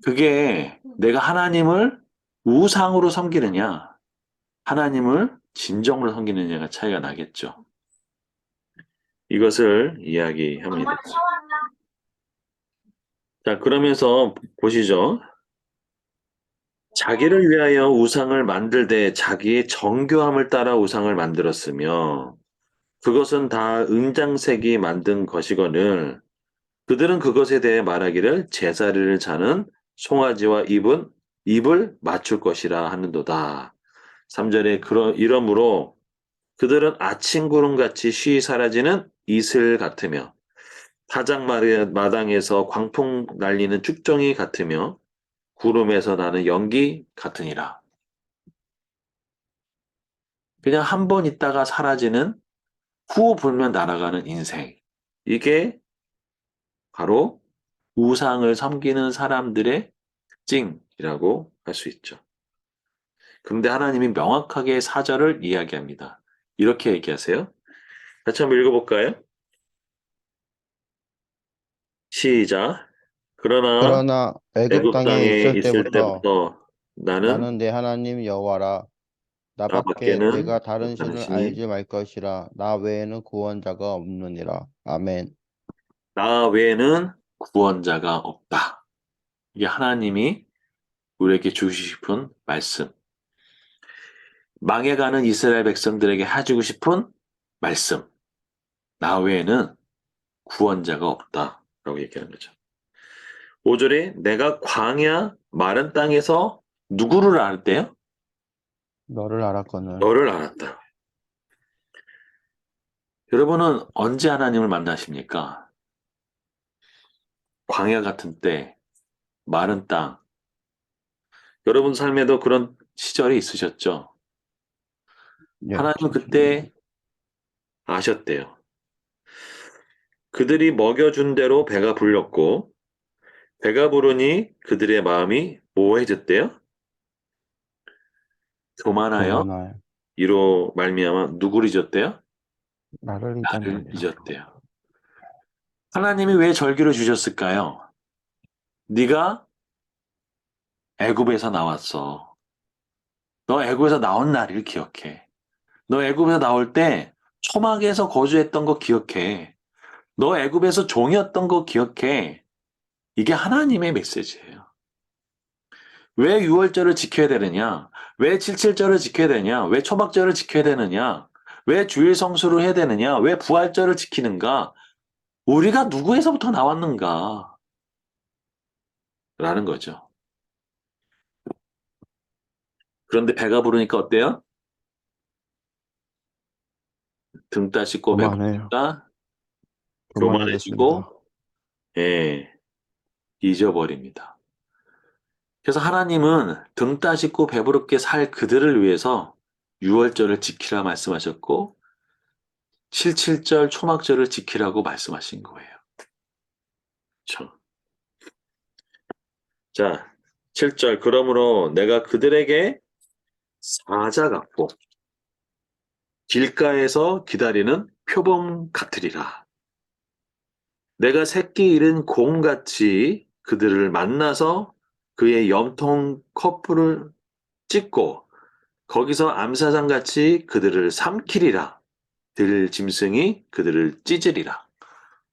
A: 그게 내가 하나님을 우상으로 섬기느냐, 하나님을 진정으로 섬기느냐가 차이가 나겠죠. 이것을 이야기합니다. 자, 그러면서 보시죠. 자기를 위하여 우상을 만들되 자기의 정교함을 따라 우상을 만들었으며 그것은 다 은장색이 만든 것이거늘 그들은 그것에 대해 말하기를 제사리를 자는 송아지와 입을 맞출 것이라 하는도다. 3절에 이러므로 그들은 아침 구름같이 쉬이 사라지는 이슬 같으며 타작 마당에서 광풍 날리는 쭉정이 같으며 구름에서 나는 연기 같으니라. 그냥 한 번 있다가 사라지는 후 불면 날아가는 인생. 이게 바로 우상을 섬기는 사람들의 특징이라고 할 수 있죠. 그런데 하나님이 명확하게 사절을 이야기합니다. 이렇게 얘기하세요. 같이 한번 읽어볼까요? 시작. 그러나
B: 그러나 애굽
A: 애굽
B: 땅에
A: 땅에
B: 있을
A: 있을
B: 때부터
A: 때부터 나는
B: 나는 내 하나님 여호와라. 나밖에
A: 나밖에는
B: 내가 다른
A: 다른
B: 신을
A: 신이
B: 알지 말 것이라. 나 외에는 구원자가 없느니라. 아멘.
A: 나 외에는 구원자가 없다. 이게 하나님이 우리에게 주시고 싶은 말씀. 망해가는 이스라엘 백성들에게 해주고 싶은 말씀. 나 외에는 구원자가 없다. 라고 얘기하는 거죠. 5절에 내가 광야 마른 땅에서 누구를 알았대요?
B: 너를 알았거늘.
A: 너를 알았다. 여러분은 언제 하나님을 만나십니까? 광야 같은 때, 마른 땅. 여러분 삶에도 그런 시절이 있으셨죠?
B: 예,
A: 하나님은 그때 아셨대요. 그들이 먹여준 대로 배가 불렸고, 배가 부르니 그들의 마음이 모호해졌대요. 교만하여
B: 교만하여
A: 이로 말미암아 누구를 잊었대요?
B: 나를
A: 나를
B: 잊었느니라.
A: 잊었대요. 하나님이 왜 절기를 주셨을까요? 네가 애굽에서 나왔어. 너 애굽에서 나온 날을 기억해. 너 애굽에서 나올 때 초막에서 거주했던 거 기억해. 너 애굽에서 종이었던 거 기억해. 이게 하나님의 메시지예요. 왜 유월절을 지켜야 되느냐? 왜 칠칠절을 지켜야 되냐? 왜 초막절을 지켜야 되느냐? 왜 주일 성수를 해야 되느냐? 왜 부활절을 지키는가? 우리가 누구에서부터 나왔는가? 라는 거죠. 그런데 배가 부르니까 어때요? 등 따시고
B: 교만해요.
A: 배부르니까
B: 교만해졌습니다.
A: 교만해지고, 예, 잊어버립니다. 그래서 하나님은 등 따시고 배부르게 살 그들을 위해서 유월절을 지키라 말씀하셨고, 칠칠절 초막절을 지키라고 말씀하신 거예요. 그렇죠? 자, 7절. 그러므로 내가 그들에게 사자 같고 길가에서 기다리는 표범 같으리라. 내가 새끼 잃은 곰같이 그들을 만나서 그의 염통 커플을 찢고 거기서 암사장같이 그들을 삼키리라. 들 짐승이 그들을 찢으리라.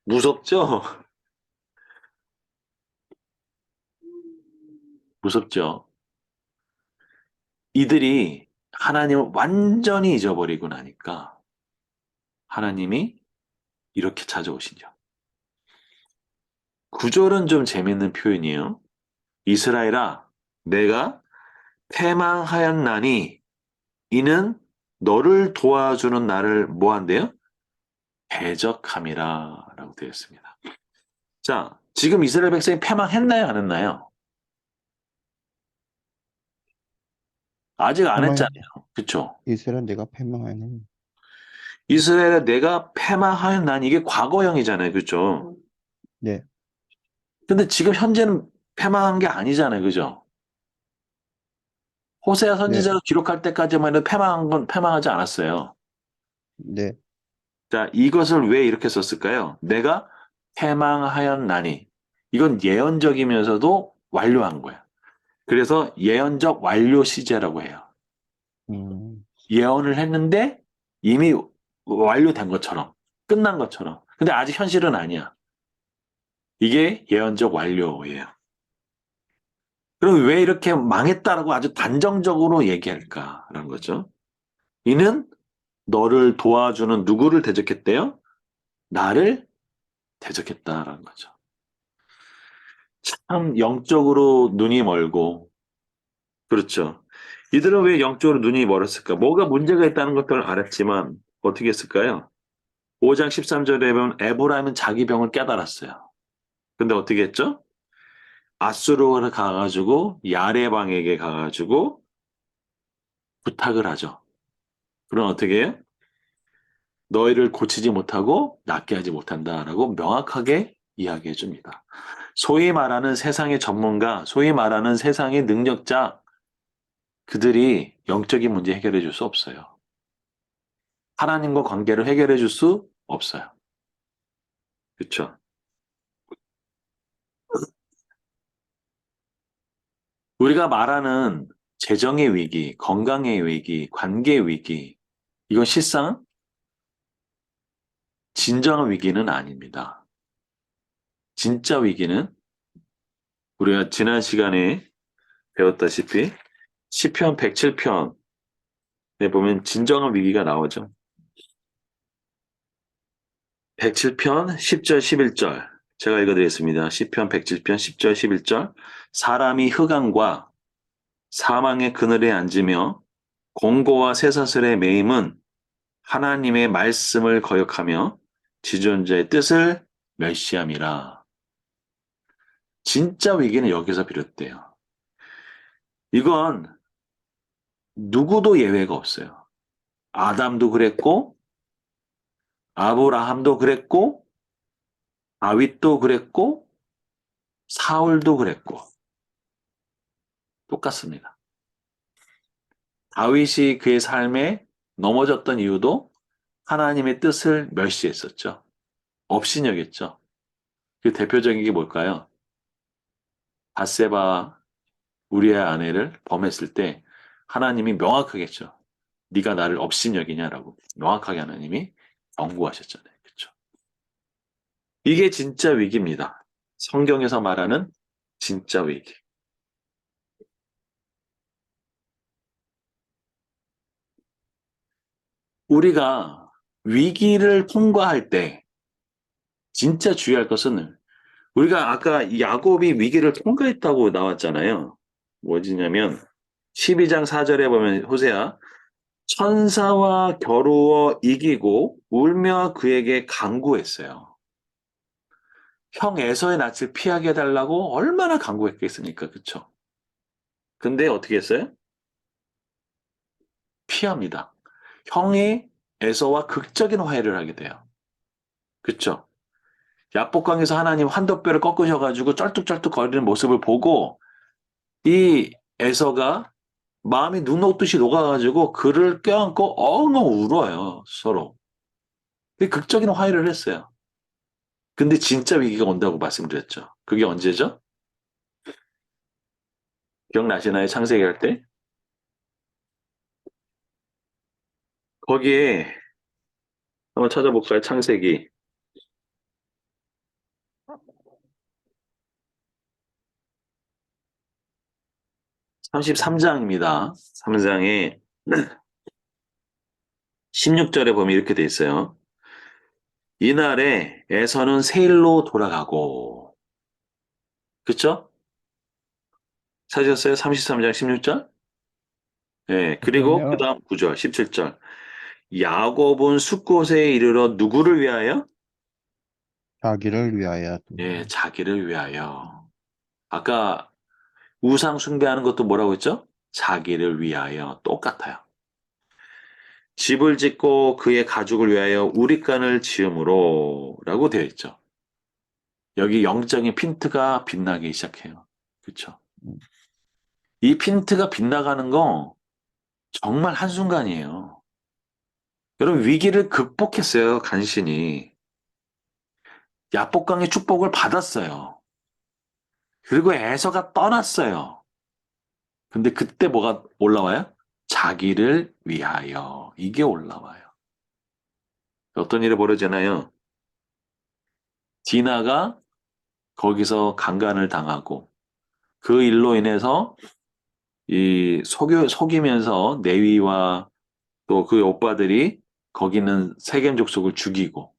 A: 무섭죠? 무섭죠? 이들이 하나님을 완전히 잊어버리고 나니까 하나님이 이렇게 찾아오시죠. 9절은 좀 재밌는 표현이에요. 이스라엘아, 내가 패망하였나니 이는 너를 도와주는 나를 뭐한대요? 대적함이라 라고 되어 있습니다. 자, 지금 이스라엘 백성이 패망했나요? 안 했나요? 아직 안
B: 패망,
A: 했잖아요. 그쵸?
B: 이스라엘 내가 패망하는.
A: 이스라엘에 내가 패망하였나니 이게 과거형이잖아요. 그쵸?
B: 네,
A: 근데 지금 현재는 패망한 게 아니잖아요. 그죠? 호세아
B: 네,
A: 선지자가 기록할 때까지만 해도 패망한 건 패망하지 않았어요.
B: 네.
A: 자, 이것을 왜 이렇게 썼을까요? 내가 패망하였나니. 이건 예언적이면서도 완료한 거야. 그래서 예언적 완료 시제라고 해요.
B: 음,
A: 예언을 했는데 이미 완료된 것처럼, 끝난 것처럼. 근데 아직 현실은 아니야. 이게 예언적 완료예요. 그럼 왜 이렇게 망했다라고 아주 단정적으로 얘기할까라는 거죠. 이는 너를 도와주는 누구를 대적했대요? 나를 대적했다라는 거죠. 참 영적으로 눈이 멀고 그렇죠. 이들은 왜 영적으로 눈이 멀었을까? 뭐가 문제가 있다는 것들을 알았지만 어떻게 했을까요? 5장 13절에 보면 에브라임은 자기 병을 깨달았어요. 근데 어떻게 했죠? 아수르에 가가지고 야레방에게 가가지고 부탁을 하죠. 그럼 어떻게 해요? 너희를 고치지 못하고 낫게 하지 못한다라고 명확하게 이야기해 줍니다. 소위 말하는 세상의 전문가, 소위 말하는 세상의 능력자, 그들이 영적인 문제 해결해 줄 수 없어요. 하나님과 관계를 해결해 줄 수 없어요. 그렇죠? 우리가 말하는 재정의 위기, 건강의 위기, 관계의 위기, 이건 실상 진정한 위기는 아닙니다. 진짜 위기는 우리가 지난 시간에 배웠다시피 시편 107편에 보면 진정한 위기가 나오죠. 107편 10절 11절 제가 읽어드리겠습니다. 시편 107편 10절 11절 사람이 흑암과 사망의 그늘에 앉으며 공고와 쇠사슬의 매임은 하나님의 말씀을 거역하며 지존자의 뜻을 멸시함이라. 진짜 위기는 여기서 비롯돼요. 이건 누구도 예외가 없어요. 아담도 그랬고 아브라함도 그랬고 다윗도 그랬고 사울도 그랬고 똑같습니다. 다윗이 그의 삶에 넘어졌던 이유도 하나님의 뜻을 멸시했었죠. 업신여겼죠. 그 대표적인 게 뭘까요? 밧세바 우리의 아내를 범했을 때 하나님이 명확하게 했죠. 네가 나를 업신여기냐라고 명확하게 하나님이 경고하셨잖아요. 그렇죠? 이게 진짜 위기입니다. 성경에서 말하는 진짜 위기. 우리가 위기를 통과할 때 진짜 주의할 것은 우리가 아까 야곱이 위기를 통과했다고 나왔잖아요. 뭐지냐면 12장 4절에 보면 호세아 천사와 겨루어 이기고 울며 그에게 간구했어요. 형 에서의 낯을 피하게 해달라고 얼마나 간구했겠습니까? 그쵸? 근데 어떻게 했어요? 피합니다. 형이 에서와 극적인 화해를 하게 돼요. 그쵸? 야복강에서 하나님 환도뼈를 꺾으셔가지고 쩔뚝쩔뚝 거리는 모습을 보고 이 에서가 마음이 눈 녹듯이 녹아가지고 그를 껴안고 엉엉 울어요, 서로. 그 극적인 화해를 했어요. 근데 진짜 위기가 온다고 말씀드렸죠. 그게 언제죠? 기억나시나요? 창세기 할 때? 거기에 한번 찾아볼까요? 창세기. 33장입니다. 3장에 16절에 보면 이렇게 돼 있어요. 이날에 에서는 세일로 돌아가고. 그쵸? 찾으셨어요? 33장 16절? 예, 그리고 그
B: 그러면
A: 다음 9절, 17절. 야곱은 숫곳에 이르러 누구를 위하여?
B: 자기를 위하여.
A: 예, 자기를 위하여. 아까 우상 숭배하는 것도 뭐라고 했죠? 자기를 위하여. 똑같아요. 집을 짓고 그의 가족을 위하여 우릿간을 지음으로 라고 되어 있죠. 여기 영적인 핀트가 빛나기 시작해요. 그렇죠? 이 핀트가 빗나가는 거 정말 한순간이에요. 여러분 위기를 극복했어요. 간신히. 야복강의 축복을 받았어요. 그리고 에서가 떠났어요. 근데 그때 뭐가 올라와요? 자기를 위하여. 이게 올라와요. 어떤 일이 벌어지나요? 디나가 거기서 강간을 당하고 그 일로 인해서 속이면서 내위와 또 그 오빠들이 거기는 세겜 족속을 죽이고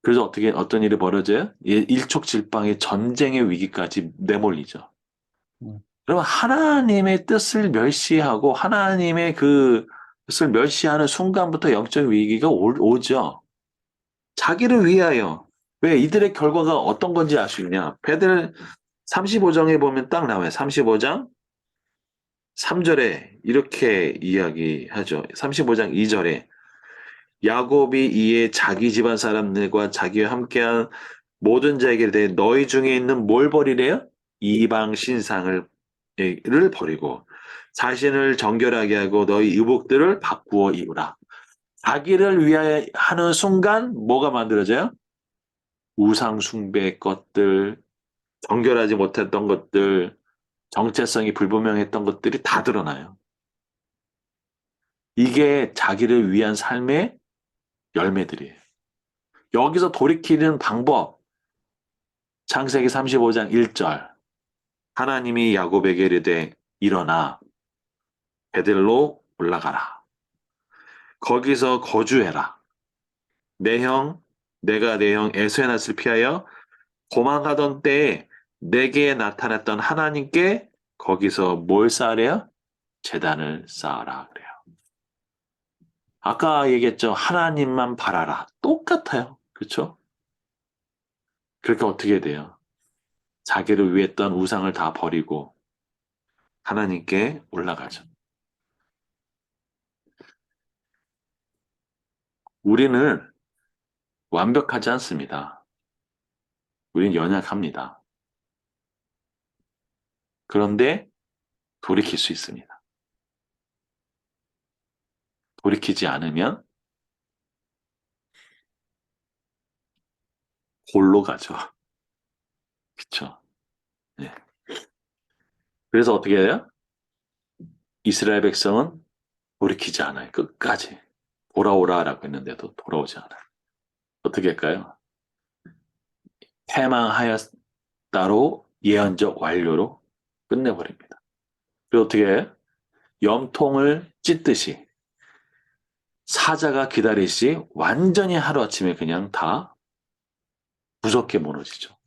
A: 그래서 어떤 일이 벌어져요? 일촉질방의 전쟁의 위기까지 내몰리죠.
B: 음,
A: 그러면 하나님의 뜻을 멸시하고 하나님의 그 뜻을 멸시하는 순간부터 영적 위기가 오죠. 자기를 위하여. 왜 이들의 결과가 어떤 건지 아시느냐? 베드로 35장에 보면 딱 나와요. 35장 3절에 이렇게 이야기하죠. 35장 2절에 야곱이 이에 자기 집안 사람들과 자기와 함께한 모든 자에게 대해 너희 중에 있는 뭘 버리래요? 이방 신상을 를 버리고 자신을 정결하게 하고 너희 의복들을 바꾸어 입으라. 자기를 위하여 하는 순간 뭐가 만들어져요? 우상 숭배 것들, 정결하지 못했던 것들, 정체성이 불분명했던 것들이 다 드러나요. 이게 자기를 위한 삶의 열매들이에요. 여기서 돌이키는 방법, 창세기 35장 1절. 하나님이 야곱에게 이르되 일어나 베들로 올라가라. 거기서 거주해라. 내가 내 형 에서의 낯을 피하여 도망하던 때에 내게 나타났던 하나님께 거기서 뭘 쌓으래요? 제단을 쌓아라 그래요. 아까 얘기했죠. 하나님만 바라라. 똑같아요. 그렇죠? 그렇게 어떻게 돼요? 자기를 위했던 우상을 다 버리고 하나님께 올라가죠. 우리는 완벽하지 않습니다. 우리는 연약합니다. 그런데 돌이킬 수 있습니다. 돌이키지 않으면 골로 가죠. 그쵸? 네. 그래서 어떻게 해요? 이스라엘 백성은 돌이키지 않아요. 끝까지. 돌아오라라고 했는데도 돌아오지 않아요. 어떻게 할까요? 패망하였다로 예언적 완료로 끝내버립니다. 그리고 어떻게 해요? 염통을 찢듯이 사자가 기다리시 완전히 하루아침에 그냥 다 무섭게 무너지죠.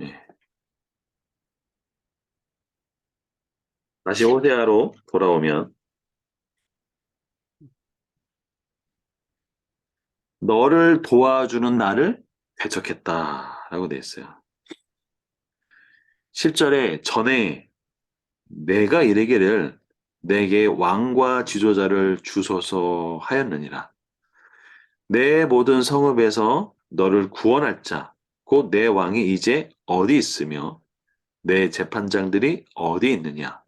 A: 예. 다시 호세아로 돌아오면 너를 도와주는 나를 배척했다라고 돼 있어요. 10절에 전에 내가 이르기를 내게 왕과 지도자를 주소서 하였느니라. 내 모든 성읍에서 너를 구원할 자, 곧 내 왕이 이제 어디 있으며 내 재판장들이 어디 있느냐.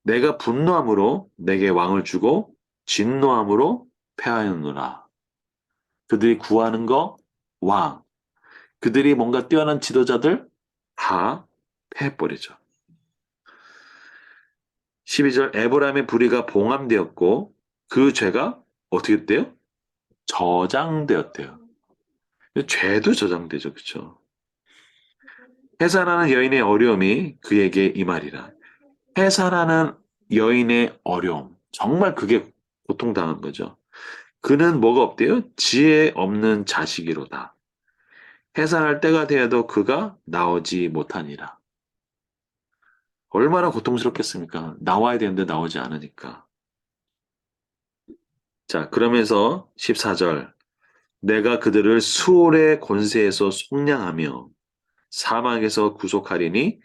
A: 내가 분노함으로 내게 왕을 주고 진노함으로 패하였노라. 그들이 구하는 거 왕. 그들이 뭔가 뛰어난 지도자들 다 패해버리죠. 12절 에브라임의 부리가 봉함되었고 그 죄가 어떻게 돼요? 저장되었대요. 죄도 저장되죠. 그쵸? 해산하는 여인의 어려움이 그에게 임하리라. 해산하는 여인의 어려움. 정말 그게 고통당한 거죠. 그는 뭐가 없대요? 지혜 없는 자식이로다. 해산할 때가 되어도 그가 나오지 못하니라. 얼마나 고통스럽겠습니까? 나와야 되는데 나오지 않으니까. 자, 그러면서 14절. 내가 그들을 수올의 권세에서 속량하며 사망에서 구속하리니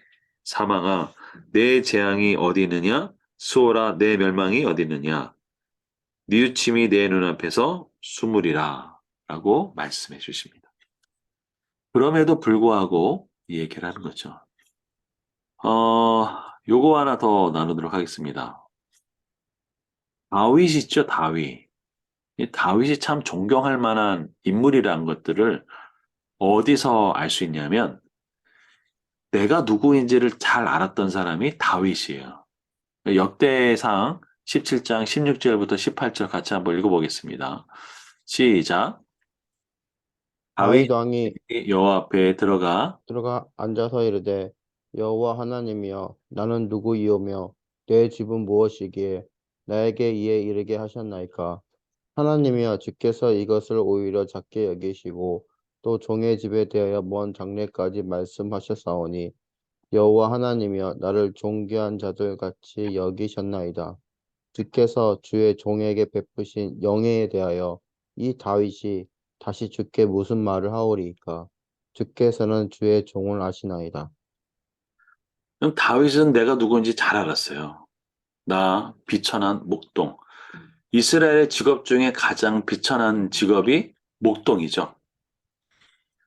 A: 사망아 내 재앙이 어디 있느냐? 수올아 내 멸망이 어디 있느냐? 뉘우침이 내 눈앞에서 숨으리라 라고 말씀해 주십니다. 그럼에도 불구하고 이 얘기를 하는 거죠. 요거 하나 더 나누도록 하겠습니다. 다윗 있죠, 다윗. 이 다윗이 참 존경할 만한 인물이라는 것들을 어디서 알 수 있냐면 내가 누구인지를 잘 알았던 사람이 다윗이에요. 역대상 17장 16절부터 18절 같이 한번 읽어보겠습니다. 시작. 다윗이
B: 다윗 왕이
A: 여호와 앞에 들어가
B: 들어가 앉아서 이르되 여호와 하나님이여 나는 누구이오며 내 집은 무엇이기에 나에게 이에 이르게 하셨나이까 하나님이여 주께서 이것을 오히려 작게 여기시고 또 종의 집에 대하여 먼 장래까지 말씀하셨사오니 여호와 하나님이여 나를 존귀한 자들 같이 여기셨나이다. 주께서 주의 종에게 베푸신 영예에 대하여 이 다윗이 다시 주께 무슨 말을 하오리이까? 주께서는 주의 종을 아시나이다.
A: 그럼 다윗은 내가 누구인지 잘 알았어요. 나 비천한 목동. 이스라엘의 직업 중에 가장 비천한 직업이 목동이죠.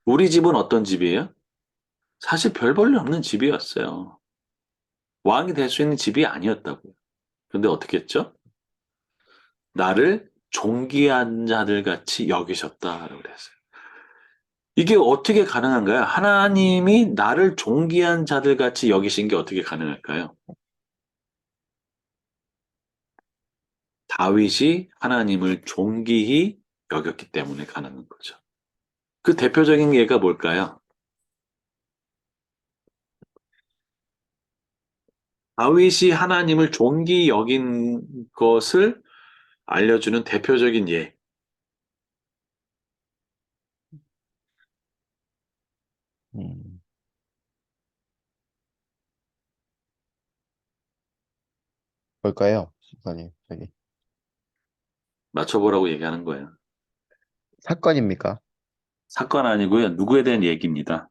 A: 우리 집은 어떤 집이에요? 사실 별 볼일 없는 집이었어요. 왕이 될 수 있는 집이 아니었다고요. 근데 어떻게 했죠? 나를 존귀한 자들 같이 여기셨다라고 그랬어요. 이게 어떻게 가능한가요? 하나님이 나를 존귀한 자들 같이 여기신 게 어떻게 가능할까요? 다윗이 하나님을 존귀히 여겼기 때문에 가능한 거죠. 그 대표적인 예가 뭘까요? 다윗이 하나님을 존귀히 여긴 것을 알려주는 대표적인 예.
B: 음, 뭘까요? 아니, 저기
A: 맞춰보라고 얘기하는 거예요.
B: 사건입니까?
A: 사건 아니고요. 누구에 대한 얘기입니다.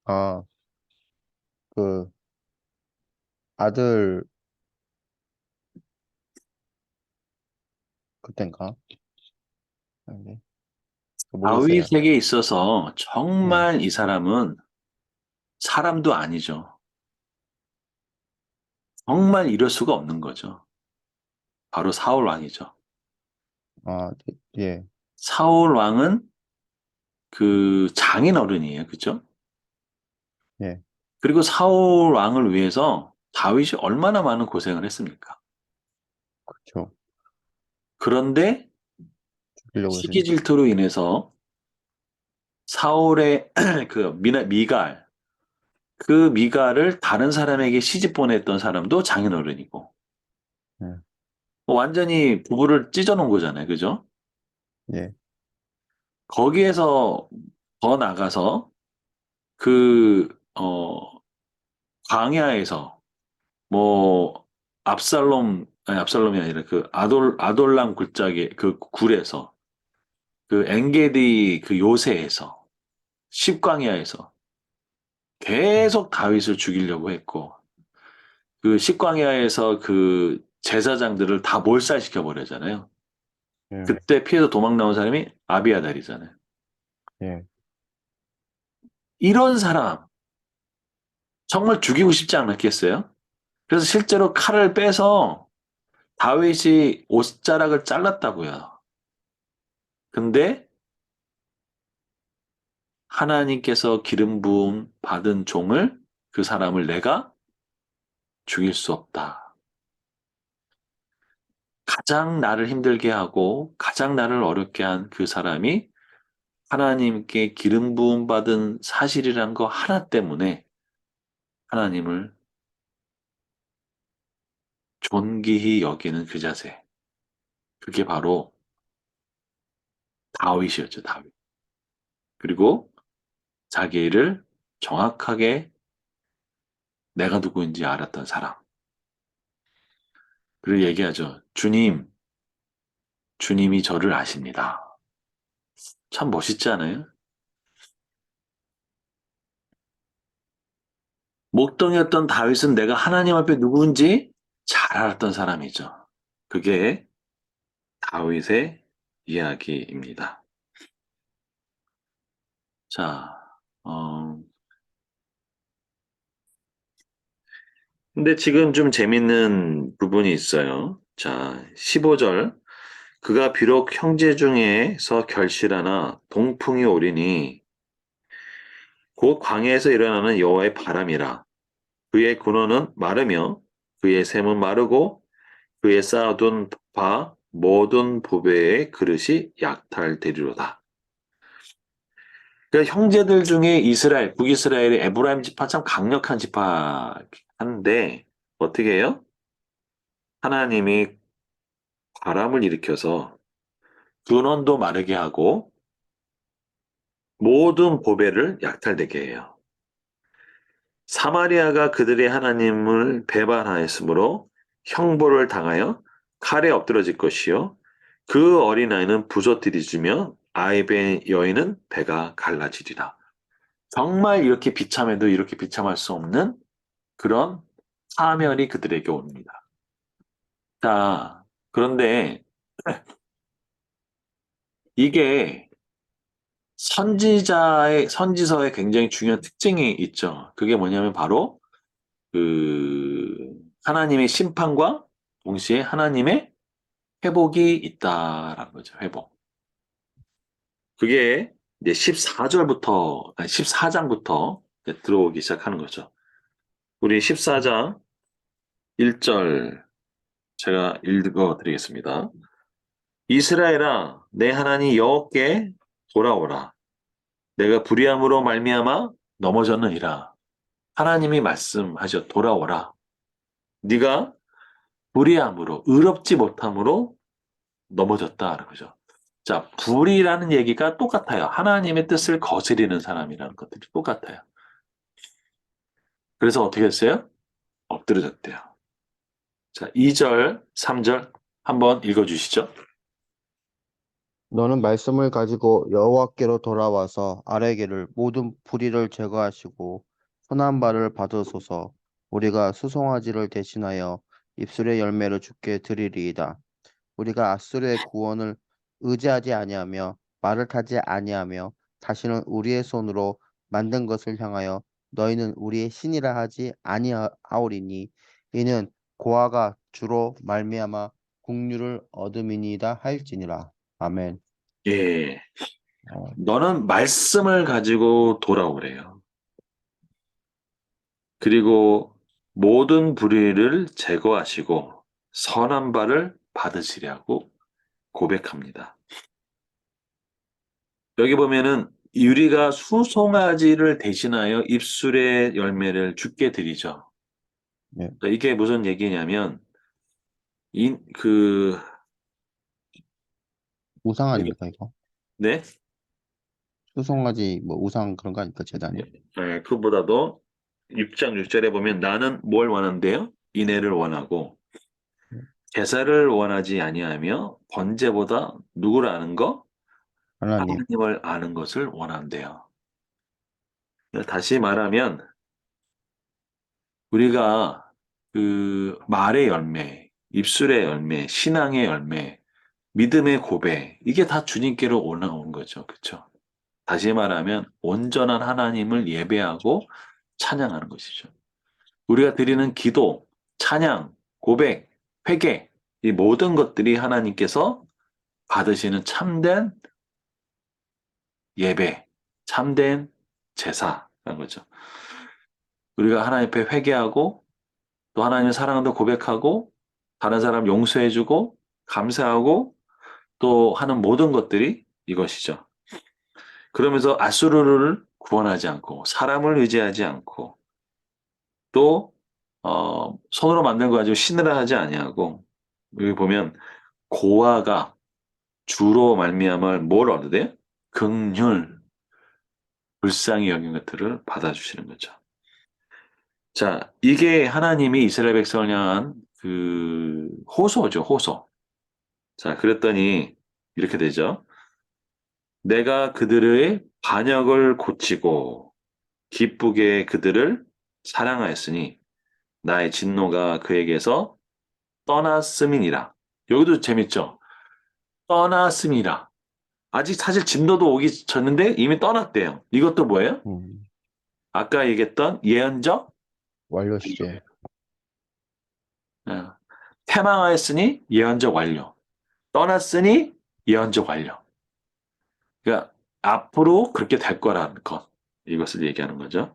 B: 아, 그 아들 그땐가? 아니, 모르겠어요.
A: 다윗에게 있어서
B: 네,
A: 정말 이 사람은 사람도 아니죠. 정말 이럴 수가 없는 거죠. 바로 사울 왕이죠.
B: 아, 예,
A: 사울 왕은 그 장인 어른이에요. 그죠?
B: 예,
A: 그리고 사울 왕을 위해서 다윗이 얼마나 많은 고생을 했습니까?
B: 그렇죠.
A: 그런데
B: 죽이려고
A: 시기
B: 했으니까.
A: 질투로 인해서 사울의 그 미갈, 그 미갈을 다른 사람에게 시집 보냈던 사람도 장인어른이고,
B: 예,
A: 완전히 부부를 찢어놓은 거잖아요. 그죠?
B: 예,
A: 거기에서 더 나가서 그, 광야에서 뭐, 아니, 압살롬이 아니라 그 아돌람 굴짝의 그 굴에서 그 엔게디 그 요새에서 십광야에서 계속 다윗을 죽이려고 했고, 그 십광야에서 그 제사장들을 다 몰살시켜 버리잖아요.
B: 예,
A: 그때 피해서 도망 나온 사람이 아비아달이잖아요.
B: 예,
A: 이런 사람 정말 죽이고 싶지 않았겠어요? 그래서 실제로 칼을 빼서 다윗이 옷자락을 잘랐다고요. 근데 하나님께서 기름 부음 받은 종을 그 사람을 내가 죽일 수 없다. 가장 나를 힘들게 하고 가장 나를 어렵게 한 그 사람이 하나님께 기름 부음 받은 사실이란 거 하나 때문에 하나님을 존귀히 여기는 그 자세. 그게 바로 다윗이었죠, 다윗. 그리고 자기 일을 정확하게 내가 누구인지 알았던 사람. 그리고 얘기하죠. 주님이 저를 아십니다. 참 멋있지 않아요? 목동이었던 다윗은 내가 하나님 앞에 누구인지 잘 알았던 사람이죠. 그게 다윗의 이야기입니다. 자, 어, 근데 지금 좀 재밌는 부분이 있어요. 자, 15절. 그가 비록 형제 중에서 결실하나 동풍이 오리니 곧 광야에서 일어나는 여호와의 바람이라. 그의 근원은 마르며 그의 샘은 마르고 그의 쌓아둔 바 모든 보배의 그릇이 약탈되리로다. 그러니까 형제들 중에 이스라엘, 북이스라엘의 에브라임 지파 참 강력한 지파인데 어떻게 해요? 하나님이 바람을 일으켜서 근원도 마르게 하고 모든 보배를 약탈되게 해요. 사마리아가 그들의 하나님을 배반하였으므로 형벌을 당하여 칼에 엎드러질 것이요. 그 어린아이는 부서뜨리주며 아이의 여인은 배가 갈라지리라. 정말 이렇게 비참해도 이렇게 비참할 수 없는 그런 사멸이 그들에게 옵니다. 자, 그런데 이게 선지서의 굉장히 중요한 특징이 있죠. 그게 뭐냐면 바로 그 하나님의 심판과 동시에 하나님의 회복이 있다라는 거죠. 회복. 그게 이제 14장부터 들어오기 시작하는 거죠. 우리 14장 1절 제가 읽어 드리겠습니다. 이스라엘아, 내 하나님 여호와께 돌아오라. 내가 불의함으로 말미암아 넘어졌느니라. 하나님이 말씀하셔 돌아오라. 네가 불의함으로 의롭지 못함으로 넘어졌다라는 거죠. 자, 불의라는 얘기가 똑같아요. 하나님의 뜻을 거스리는 사람이라는 것들이 똑같아요. 그래서 어떻게 했어요? 엎드려졌대요. 자, 2절, 3절 한번 읽어주시죠.
B: 너는 말씀을 가지고 여호와께로 돌아와서 아뢰기를 모든 불의를 제거하시고 선한 발을 받으소서. 우리가 수송아지를 대신하여 입술의 열매를 주께 드리리이다. 우리가 아수르의 구원을 의지하지 아니하며 말을 타지 아니하며 다시는 우리의 손으로 만든 것을 향하여 너희는 우리의 신이라 하지 아니하오리니 이는 고아가 주로 말미암아 국류를 얻음이니이다 할지니라. 아멘.
A: 예,
B: 어,
A: 너는 말씀을 가지고 돌아오래요. 그리고 모든 불의를 제거하시고 선한 발을 받으시려고 고백합니다. 여기 보면은 유리가 수송아지를 대신하여 입술의 열매를 주께 드리죠.
B: 네.
A: 이게 무슨 얘기냐면 그
B: 우상 아닙니까 이거?
A: 네?
B: 수송아지 뭐 우상 그런 거 아닙니까
A: 네,
B: 제단이?
A: 그보다도 6장 6절에 보면 나는 뭘 원한대요? 인애를 원하고 제사를 원하지 아니하며 번제보다 누구를 아는 거?
B: 하나님.
A: 하나님을 아는 것을 원한대요. 다시 말하면 우리가 그 말의 열매, 입술의 열매, 신앙의 열매, 믿음의 고백 이게 다 주님께로 올라온 거죠. 그렇죠? 다시 말하면 온전한 하나님을 예배하고 찬양하는 것이죠. 우리가 드리는 기도, 찬양, 고백, 회개 이 모든 것들이 하나님께서 받으시는 참된 예배, 참된 제사라는 거죠. 우리가 하나님 앞에 회개하고 또 하나님의 사랑도 고백하고 다른 사람 용서해주고 감사하고 또 하는 모든 것들이 이것이죠. 그러면서 아수르를 구원하지 않고 사람을 의지하지 않고 또 손으로 만든 거 가지고 신으라 하지 아니하고 여기 보면 고아가 주로 말미암아 뭘 얻으대요? 긍휼, 불쌍히 여긴 것들을 받아주시는 거죠. 자, 이게 하나님이 이스라엘 백성을 향한 그 호소죠, 호소. 자, 그랬더니 이렇게 되죠. 내가 그들의 반역을 고치고 기쁘게 그들을 사랑하였으니 나의 진노가 그에게서 떠났음이니라. 여기도 재밌죠? 떠났음이라. 아직 사실 진노도 오기 전인데 이미 떠났대요. 이것도 뭐예요? 아까 얘기했던 예언적
B: 완료 시제.
A: 어, 패망하였으니 예언적 완료. 떠났으니 예언적 완료. 그러니까 앞으로 그렇게 될 거라는 것. 이것을 얘기하는 거죠.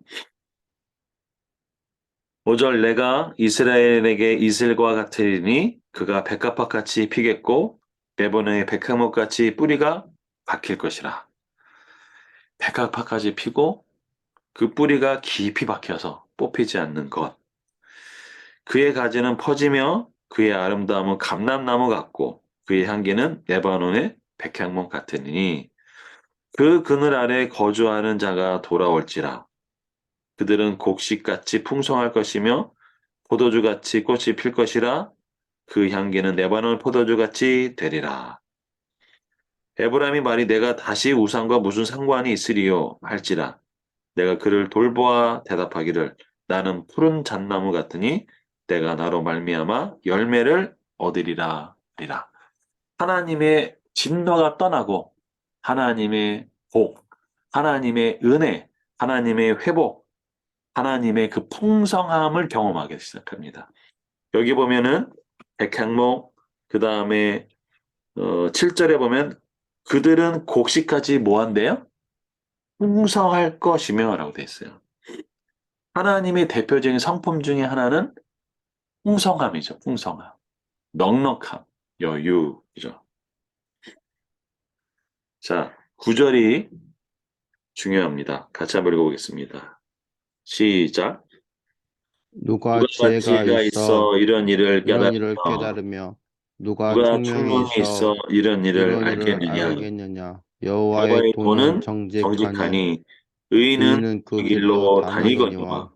A: 5절 내가 이스라엘에게 이슬과 같으리니 그가 백합화같이 피겠고 레바논의 백향목같이 뿌리가 박힐 것이라. 백합화까지 피고 그 뿌리가 깊이 박혀서 뽑히지 않는 것. 그의 가지는 퍼지며 그의 아름다움은 감람나무 같고 그의 향기는 레바논의 백향목 같으니 그 그늘 아래 거주하는 자가 돌아올지라. 그들은 곡식같이 풍성할 것이며 포도주같이 꽃이 필 것이라. 그 향기는 레바논 포도주같이 되리라. 에브라임이 말이 내가 다시 우상과 무슨 상관이 있으리요 할지라. 내가 그를 돌보아 대답하기를 나는 푸른 잣나무 같으니 내가 나로 말미암아 열매를 얻으리라 하리라. 하나님의 진노가 떠나고 하나님의 복, 하나님의 은혜, 하나님의 회복, 하나님의 그 풍성함을 경험하기 시작합니다. 여기 보면은 백향목, 그 다음에 7절에 보면 그들은 곡식까지 뭐 한대요? 풍성할 것이며 라고 돼 있어요. 하나님의 대표적인 성품 중에 하나는 풍성함이죠. 풍성함. 넉넉함, 여유이죠. 자, 9절이 중요합니다. 같이 한번 읽어보겠습니다. 시작.
B: 누가
A: 누가
B: 지혜가
A: 지혜가
B: 있어
A: 있어 이런 일을
B: 이런 일을
A: 깨달으며
B: 깨달으며 누가
A: 누가
B: 총명이
A: 총명이 있어
B: 있어
A: 이런 일을
B: 이런 일을
A: 알겠느냐.
B: 알겠느냐. 여호와의
A: 여호와의
B: 도는
A: 도는
B: 정직하니
A: 정직하니 의인은
B: 의인은
A: 그
B: 그 길로
A: 길로 다니거니와
B: 다니거니와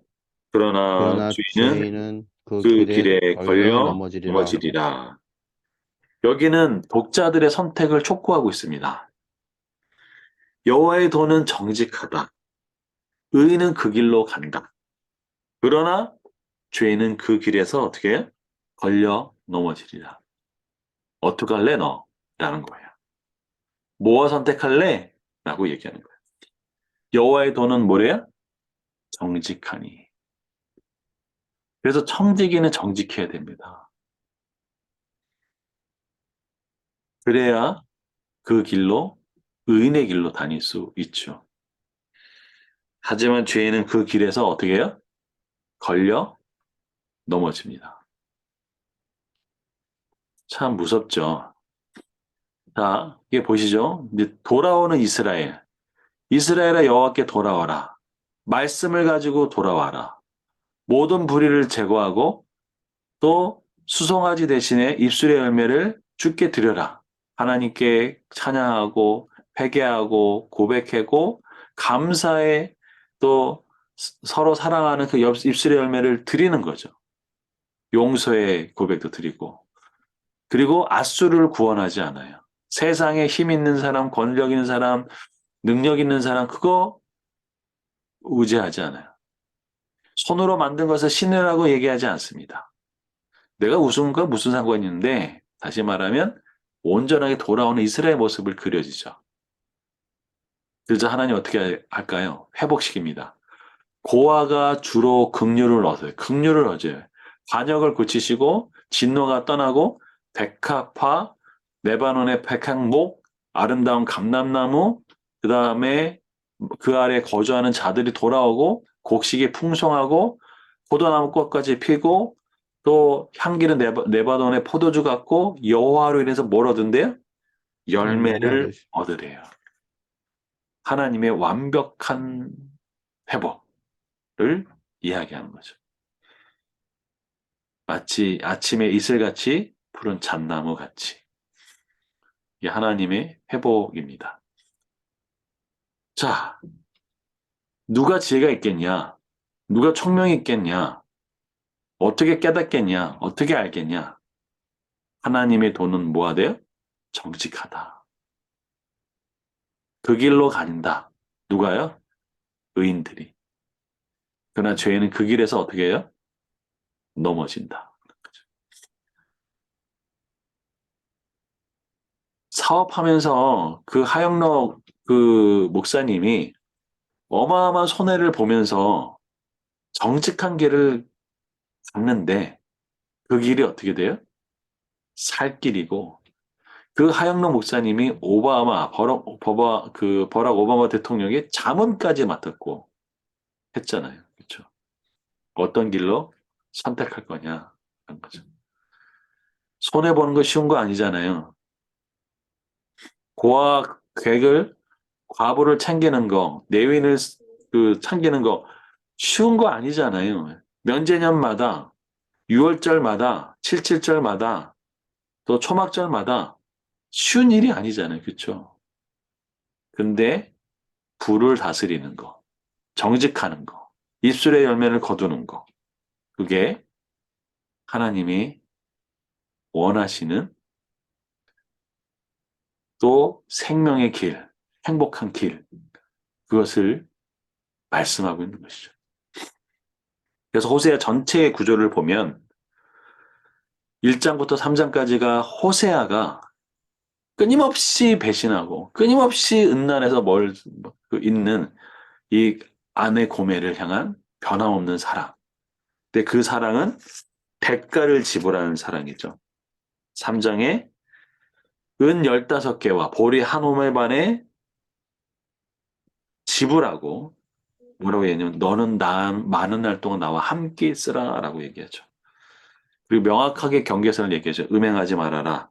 A: 그러나
B: 그러나
A: 죄인은
B: 죄인은 그
A: 그
B: 길에
A: 길에
B: 걸려
A: 걸려
B: 넘어지리라.
A: 넘어지리라. 여기는 독자들의 선택을 촉구하고 있습니다. 여호와의 도는 정직하다. 의인은 그 길로 간다. 그러나 죄인은 그 길에서 어떻게 해요? 걸려 넘어지리라. 어떡할래 너? 라는 거예요. 뭐와 선택할래? 라고 얘기하는 거예요. 여호와의 도는 뭐래요? 정직하니. 그래서 청지기는 정직해야 됩니다. 그래야 그 길로 의인의 길로 다닐 수 있죠. 하지만 죄인은 그 길에서 어떻게 해요? 걸려 넘어집니다. 참 무섭죠. 자, 이게 보시죠. 이제 돌아오는 이스라엘. 이스라엘아 여호와께 돌아와라. 말씀을 가지고 돌아와라. 모든 불의를 제거하고 또 수송아지 대신에 입술의 열매를 주께 드려라. 하나님께 찬양하고 회개하고 고백하고 감사에 또 서로 사랑하는 그 입술의 열매를 드리는 거죠. 용서의 고백도 드리고 그리고 앗수를 구원하지 않아요. 세상에 힘 있는 사람, 권력 있는 사람, 능력 있는 사람 그거 의지하지 않아요. 손으로 만든 것을 신이라고 얘기하지 않습니다. 내가 우승과 무슨 상관이 있는데 다시 말하면 온전하게 돌아오는 이스라엘 모습을 그려지죠. 그래서 하나님 어떻게 할까요? 회복시킵니다. 고아가 주로 긍휼을 얻어요. 긍휼을 얻어요. 반역을 고치시고 진노가 떠나고 백합화, 레바논의 백향목, 아름다운 감람나무, 그 다음에 그 아래 거주하는 자들이 돌아오고 곡식이 풍성하고 포도나무 꽃까지 피고 또 향기는 레바논의 포도주 같고 여호와로 인해서 뭘 얻은대요? 열매를
B: 열매를
A: 얻으래요. 하나님의 완벽한 회복을 이야기하는 거죠. 마치 아침에 이슬같이 푸른 잣나무 같이. 이게 하나님의 회복입니다. 자, 누가 지혜가 있겠냐? 누가 총명이 있겠냐? 어떻게 깨닫겠냐? 어떻게 알겠냐? 하나님의 도는 뭐가 돼요? 정직하다. 그 길로 가는다. 누가요? 의인들이. 그러나 죄인은 그 길에서 어떻게 해요? 넘어진다. 사업하면서 그 하영록 그 목사님이 어마어마한 손해를 보면서 정직한 길을 갔는데 그 길이 어떻게 돼요? 살 길이고 그 하영록 목사님이 버락 오바마 대통령의 자문까지 맡았고 했잖아요. 그렇죠? 어떤 길로 선택할 거냐 하는 거죠. 손해 보는 거 쉬운 거 아니잖아요. 고아 객을 과부를 챙기는 거, 내윈을 챙기는 거 쉬운 거 아니잖아요. 면제년마다 6월절마다 77절마다 또 초막절마다 쉬운 일이 아니잖아요. 그렇죠? 근데 불을 다스리는 거, 정직하는 거, 입술의 열매를 거두는 거 그게 하나님이 원하시는 또 생명의 길, 행복한 길 그것을 말씀하고 있는 것이죠. 그래서 호세아 전체의 구조를 보면 1장부터 3장까지가 호세아가 끊임없이 배신하고 끊임없이 음란에서 있는 이 아내 고멜을 향한 변함없는 사랑. 근데 그 사랑은 대가를 지불하는 사랑이죠. 3장에 은 15개와 보리 한 오멜반에 지불하고 뭐라고 얘기하냐면 너는 많은 날 동안 나와 함께 있으라 라고 얘기하죠. 그리고 명확하게 경계선을 얘기하죠. 음행하지 말아라.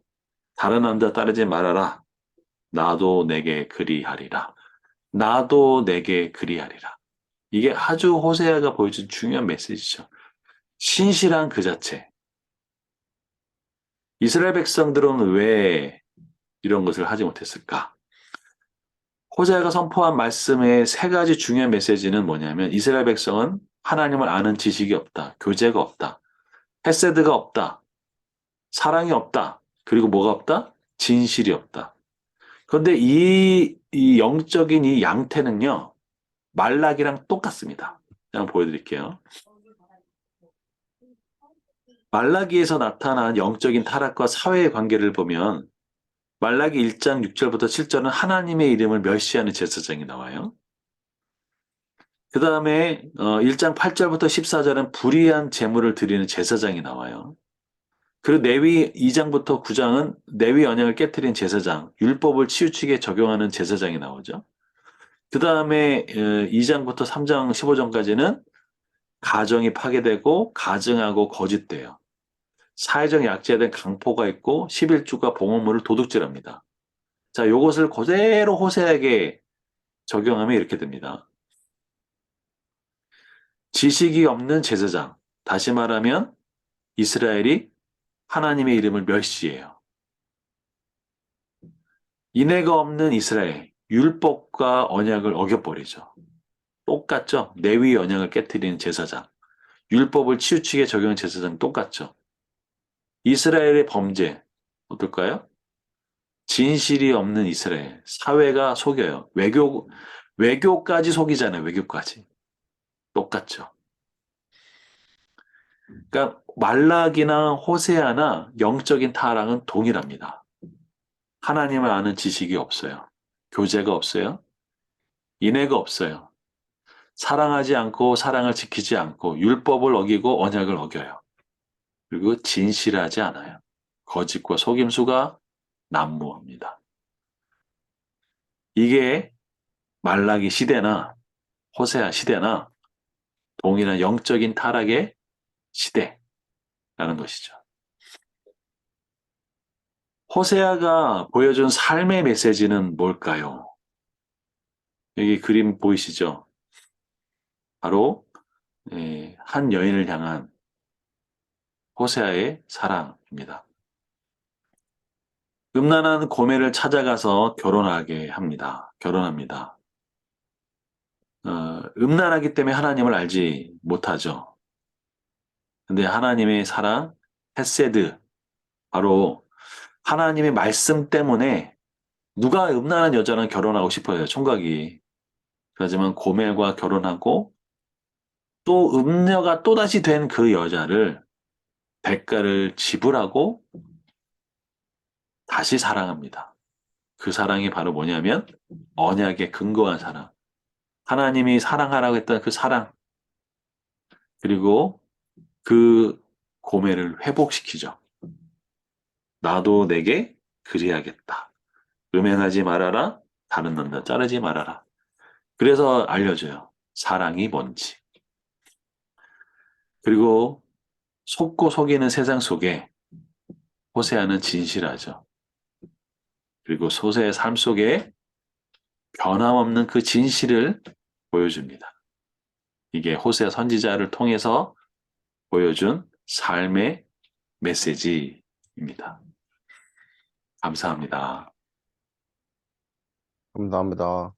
A: 다른 남자 따르지 말아라. 나도 내게 그리하리라. 나도 내게 그리하리라. 이게 아주 호세아가 보여준 중요한 메시지죠. 신실한 그 자체. 이스라엘 백성들은 왜 이런 것을 하지 못했을까? 호세아가 선포한 말씀의 세 가지 중요한 메시지는 뭐냐면 이스라엘 백성은 하나님을 아는 지식이 없다. 교제가 없다. 헤세드가 없다. 사랑이 없다. 그리고 뭐가 없다? 진실이 없다. 그런데 이 영적인 이 양태는요. 말락이랑 똑같습니다. 한번 보여드릴게요. 말라기에서 나타난 영적인 타락과 사회의 관계를 보면 말라기 1장 6절부터 7절은 하나님의 이름을 멸시하는 제사장이 나와요. 그 다음에 1장 8절부터 14절은 불의한 제물을 드리는 제사장이 나와요. 그리고 레위 2장부터 9장은 레위 언약을 깨뜨린 제사장, 율법을 치우치게 적용하는 제사장이 나오죠. 그 다음에 2장부터 3장 15절까지는 가정이 파괴되고 가증하고 거짓돼요. 사회적 약자에 대한 강포가 있고 11주가 봉헌물을 도둑질합니다. 자, 요것을 그대로 호세에게 적용하면 이렇게 됩니다. 지식이 없는 제사장, 다시 말하면 이스라엘이 하나님의 이름을 멸시해요. 인애가 없는 이스라엘, 율법과 언약을 어겨버리죠. 똑같죠? 레위 언약을 깨뜨리는 제사장, 율법을 치우치게 적용한 제사장 똑같죠? 이스라엘의 범죄, 어떨까요? 진실이 없는 이스라엘, 사회가 속여요. 외교까지 속이잖아요, 외교까지. 똑같죠. 그러니까 말락이나 호세아나 영적인 타락은 동일합니다. 하나님을 아는 지식이 없어요. 교제가 없어요. 인애가 없어요. 사랑하지 않고 사랑을 지키지 않고 율법을 어기고 언약을 어겨요. 그리고 진실하지 않아요. 거짓과 속임수가 난무합니다. 이게 말라기 시대나 호세아 시대나 동일한 영적인 타락의 시대라는 라는 것이죠. 호세아가 보여준 삶의 메시지는 뭘까요? 여기 그림 보이시죠? 바로 한 여인을 향한 호세아의 사랑입니다. 음란한 고매를 찾아가서 결혼합니다. 음란하기 때문에 하나님을 알지 못하죠. 근데 하나님의 사랑, 헤세드, 바로 하나님의 말씀 때문에 누가 음란한 여자랑 결혼하고 싶어요, 총각이. 하지만 고멜과 결혼하고 또 음녀가 또다시 된 그 여자를 대가를 지불하고 다시 사랑합니다. 그 사랑이 바로 뭐냐면 언약에 근거한 사랑. 하나님이 사랑하라고 했던 그 사랑. 그리고 그 고멜을 회복시키죠. 나도 내게 그리하겠다. 음행하지 말아라. 다른 남자 자르지 말아라. 그래서 알려줘요. 사랑이 뭔지. 그리고 속고 속이는 세상 속에 호세아는 진실하죠. 그리고 호세의 삶 속에 변함없는 그 진실을 보여줍니다. 이게 호세 선지자를 통해서 보여준 삶의 메시지입니다. 감사합니다.
B: 감사합니다.